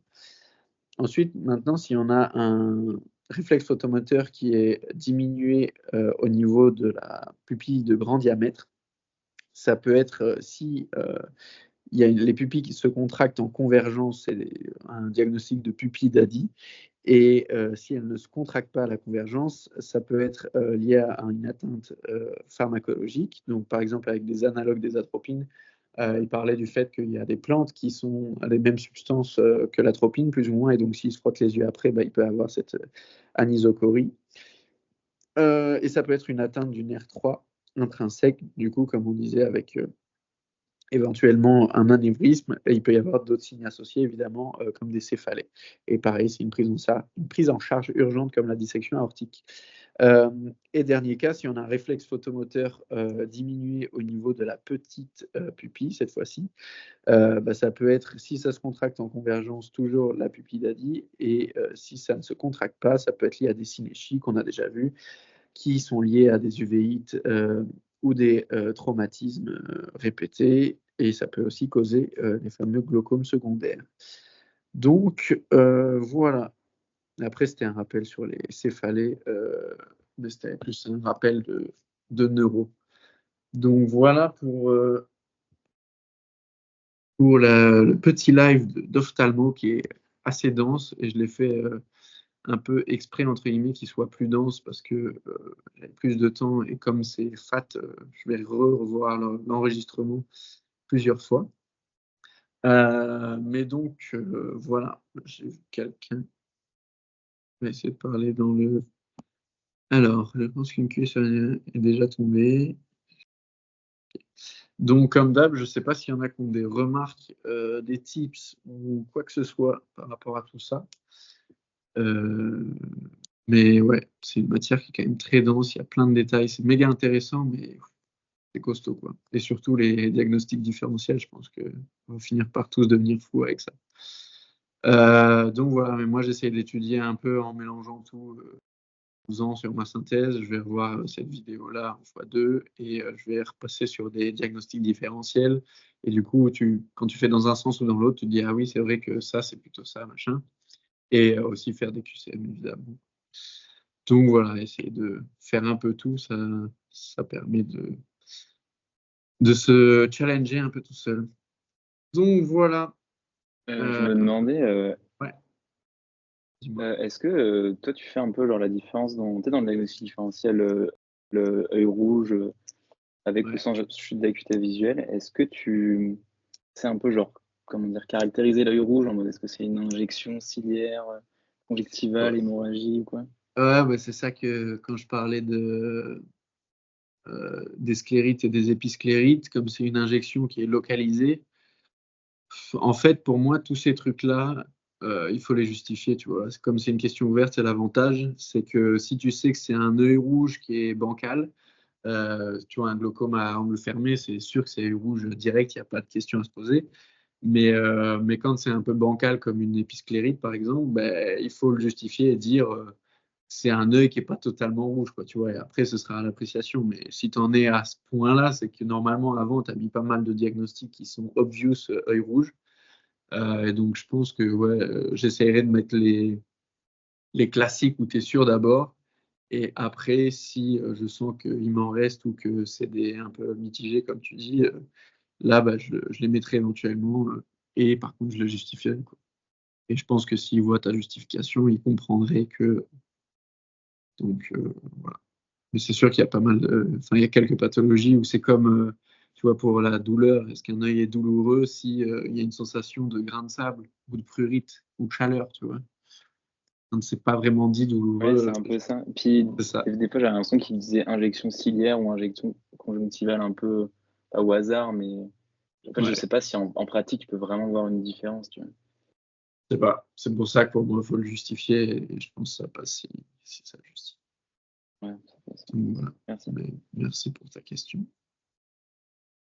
Ensuite, maintenant, si on a un réflexe photomoteur qui est diminué au niveau de la pupille de grand diamètre, ça peut être si il y a les pupilles qui se contractent en convergence, c'est un diagnostic de pupille d'Adi. Et si elles ne se contractent pas à la convergence, ça peut être lié à une atteinte pharmacologique. Donc, par exemple, avec des analogues des atropines, il parlait du fait qu'il y a des plantes qui sont les mêmes substances que l'atropine, plus ou moins, et donc s'il se frotte les yeux après, il peut avoir cette anisocorie. Et ça peut être une atteinte du nerf 3 intrinsèque, du coup, comme on disait, avec éventuellement un anévrisme, et il peut y avoir d'autres signes associés, évidemment, comme des céphalées. Et pareil, c'est une prise en charge urgente comme la dissection aortique. Et dernier cas, si on a un réflexe photomoteur diminué au niveau de la petite pupille, cette fois-ci, ça peut être, si ça se contracte en convergence, toujours la pupille d'Adi, et si ça ne se contracte pas, ça peut être lié à des synéchies qu'on a déjà vues, qui sont liées à des uvéites ou des traumatismes répétés, et ça peut aussi causer les fameux glaucomes secondaires. Donc, voilà. Après, c'était un rappel sur les céphalées, mais c'était plus un rappel de neuro. Donc, voilà pour le petit live d'ophtalmo qui est assez dense, et je l'ai fait un peu exprès, entre guillemets, qu'il soit plus dense parce que j'avais plus de temps, et comme c'est fat, je vais revoir l'enregistrement plusieurs fois. Mais donc, voilà, j'ai vu quelqu'un. On va essayer de parler dans le... Alors, je pense qu'une question est déjà tombée. Donc, comme d'hab, je ne sais pas s'il y en a qui ont des remarques, des tips ou quoi que ce soit par rapport à tout ça. Mais ouais, c'est une matière qui est quand même très dense, il y a plein de détails, c'est méga intéressant, mais c'est costaud, quoi. Et surtout les diagnostics différentiels, je pense qu'on va finir par tous devenir fous avec ça. Donc voilà, mais moi j'essaie d'étudier un peu en mélangeant tout, en faisant sur ma synthèse. Je vais revoir cette vidéo-là en x2 et je vais repasser sur des diagnostics différentiels. Et du coup, quand tu fais dans un sens ou dans l'autre, tu te dis, ah oui, c'est vrai que ça, c'est plutôt ça, machin. Et aussi faire des QCM, évidemment. Donc voilà, essayer de faire un peu tout, ça permet de se challenger un peu tout seul. Donc voilà. Je me demandais, Ouais, dis-moi. est-ce que toi tu fais un peu genre la différence dans le diagnostic différentiel, le œil rouge avec ou Ouais. sans chute d'acuité visuelle, est-ce que tu sais un peu genre, comment dire, caractériser l'œil rouge en mode est-ce que c'est une injection ciliaire, conjectivale, hémorragie ou quoi? Ouais, c'est ça que quand je parlais des sclérites et des épisclérites, comme c'est une injection qui est localisée, en fait, pour moi, tous ces trucs-là, il faut les justifier, tu vois. Comme c'est une question ouverte, c'est l'avantage, c'est que si tu sais que c'est un œil rouge qui est bancal, tu vois, un glaucome à angle fermé, c'est sûr que c'est œil rouge direct, il n'y a pas de question à se poser. Mais quand c'est un peu bancal comme une épisclérite, par exemple, il faut le justifier et dire c'est un œil qui n'est pas totalement rouge, quoi, tu vois. Et après, ce sera à l'appréciation. Mais si tu en es à ce point-là, c'est que normalement, avant, tu as mis pas mal de diagnostics qui sont obvious œil rouge. Et donc, je pense que ouais, j'essaierai de mettre les classiques où tu es sûr d'abord. Et après, si je sens qu'il m'en reste ou que c'est un peu mitigé, comme tu dis, là, je les mettrai éventuellement. Et par contre, je le justifierai, quoi. Et je pense que s'il voit ta justification, il comprendrait que. Donc, voilà. Mais c'est sûr qu'il y a pas mal de. Enfin, il y a quelques pathologies où c'est comme, tu vois, pour la douleur. Est-ce qu'un œil est douloureux si il y a une sensation de grain de sable ou de prurite ou de chaleur, tu vois? On ne s'est pas vraiment dit Ouais, c'est douloureux. un peu ça. Puis C'est ça. des fois j'avais l'impression qu'il disait injection ciliaire ou injection conjonctivale un peu pas au hasard, mais en fait je Ouais. sais pas si en pratique tu peux vraiment voir une différence, tu vois. C'est pas. C'est pour ça que pour moi, il faut le justifier. Et je pense que ça passe si ça justifie. Ouais, ça fait Donc, voilà. merci. Mais merci pour ta question.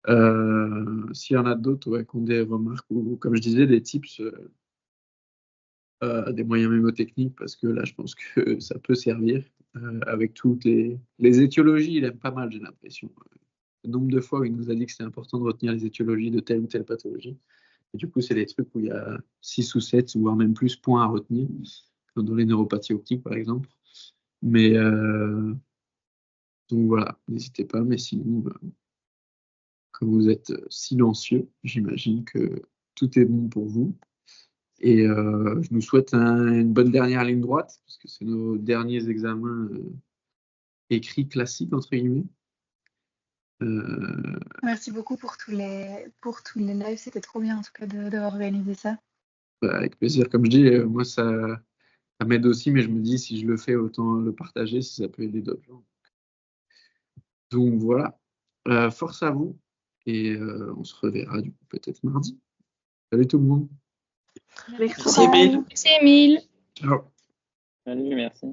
S'il y en a d'autres, ouais, qui ont des remarques ou, comme je disais, des tips, des moyens mémotechniques, parce que là, je pense que ça peut servir avec toutes les étiologies. Il aime pas mal, j'ai l'impression. Le nombre de fois où il nous a dit que c'était important de retenir les étiologies de telle ou telle pathologie. Et du coup, c'est des trucs où il y a 6 ou 7, voire même plus points à retenir, comme dans les neuropathies optiques, par exemple. Mais donc voilà, n'hésitez pas. Mais sinon, comme vous êtes silencieux, j'imagine que tout est bon pour vous. Et je nous souhaite une bonne dernière ligne droite, parce que c'est nos derniers examens écrits classiques, entre guillemets. Merci beaucoup pour tous les lives, c'était trop bien en tout cas d'avoir organisé ça. Avec plaisir. Comme je dis, moi, ça m'aide aussi, mais je me dis, si je le fais, autant le partager si ça peut aider d'autres gens. Donc voilà, force à vous, et on se reverra du coup peut-être mardi. Salut tout le monde. Merci Émile. Merci Émile. Ciao. Salut, merci.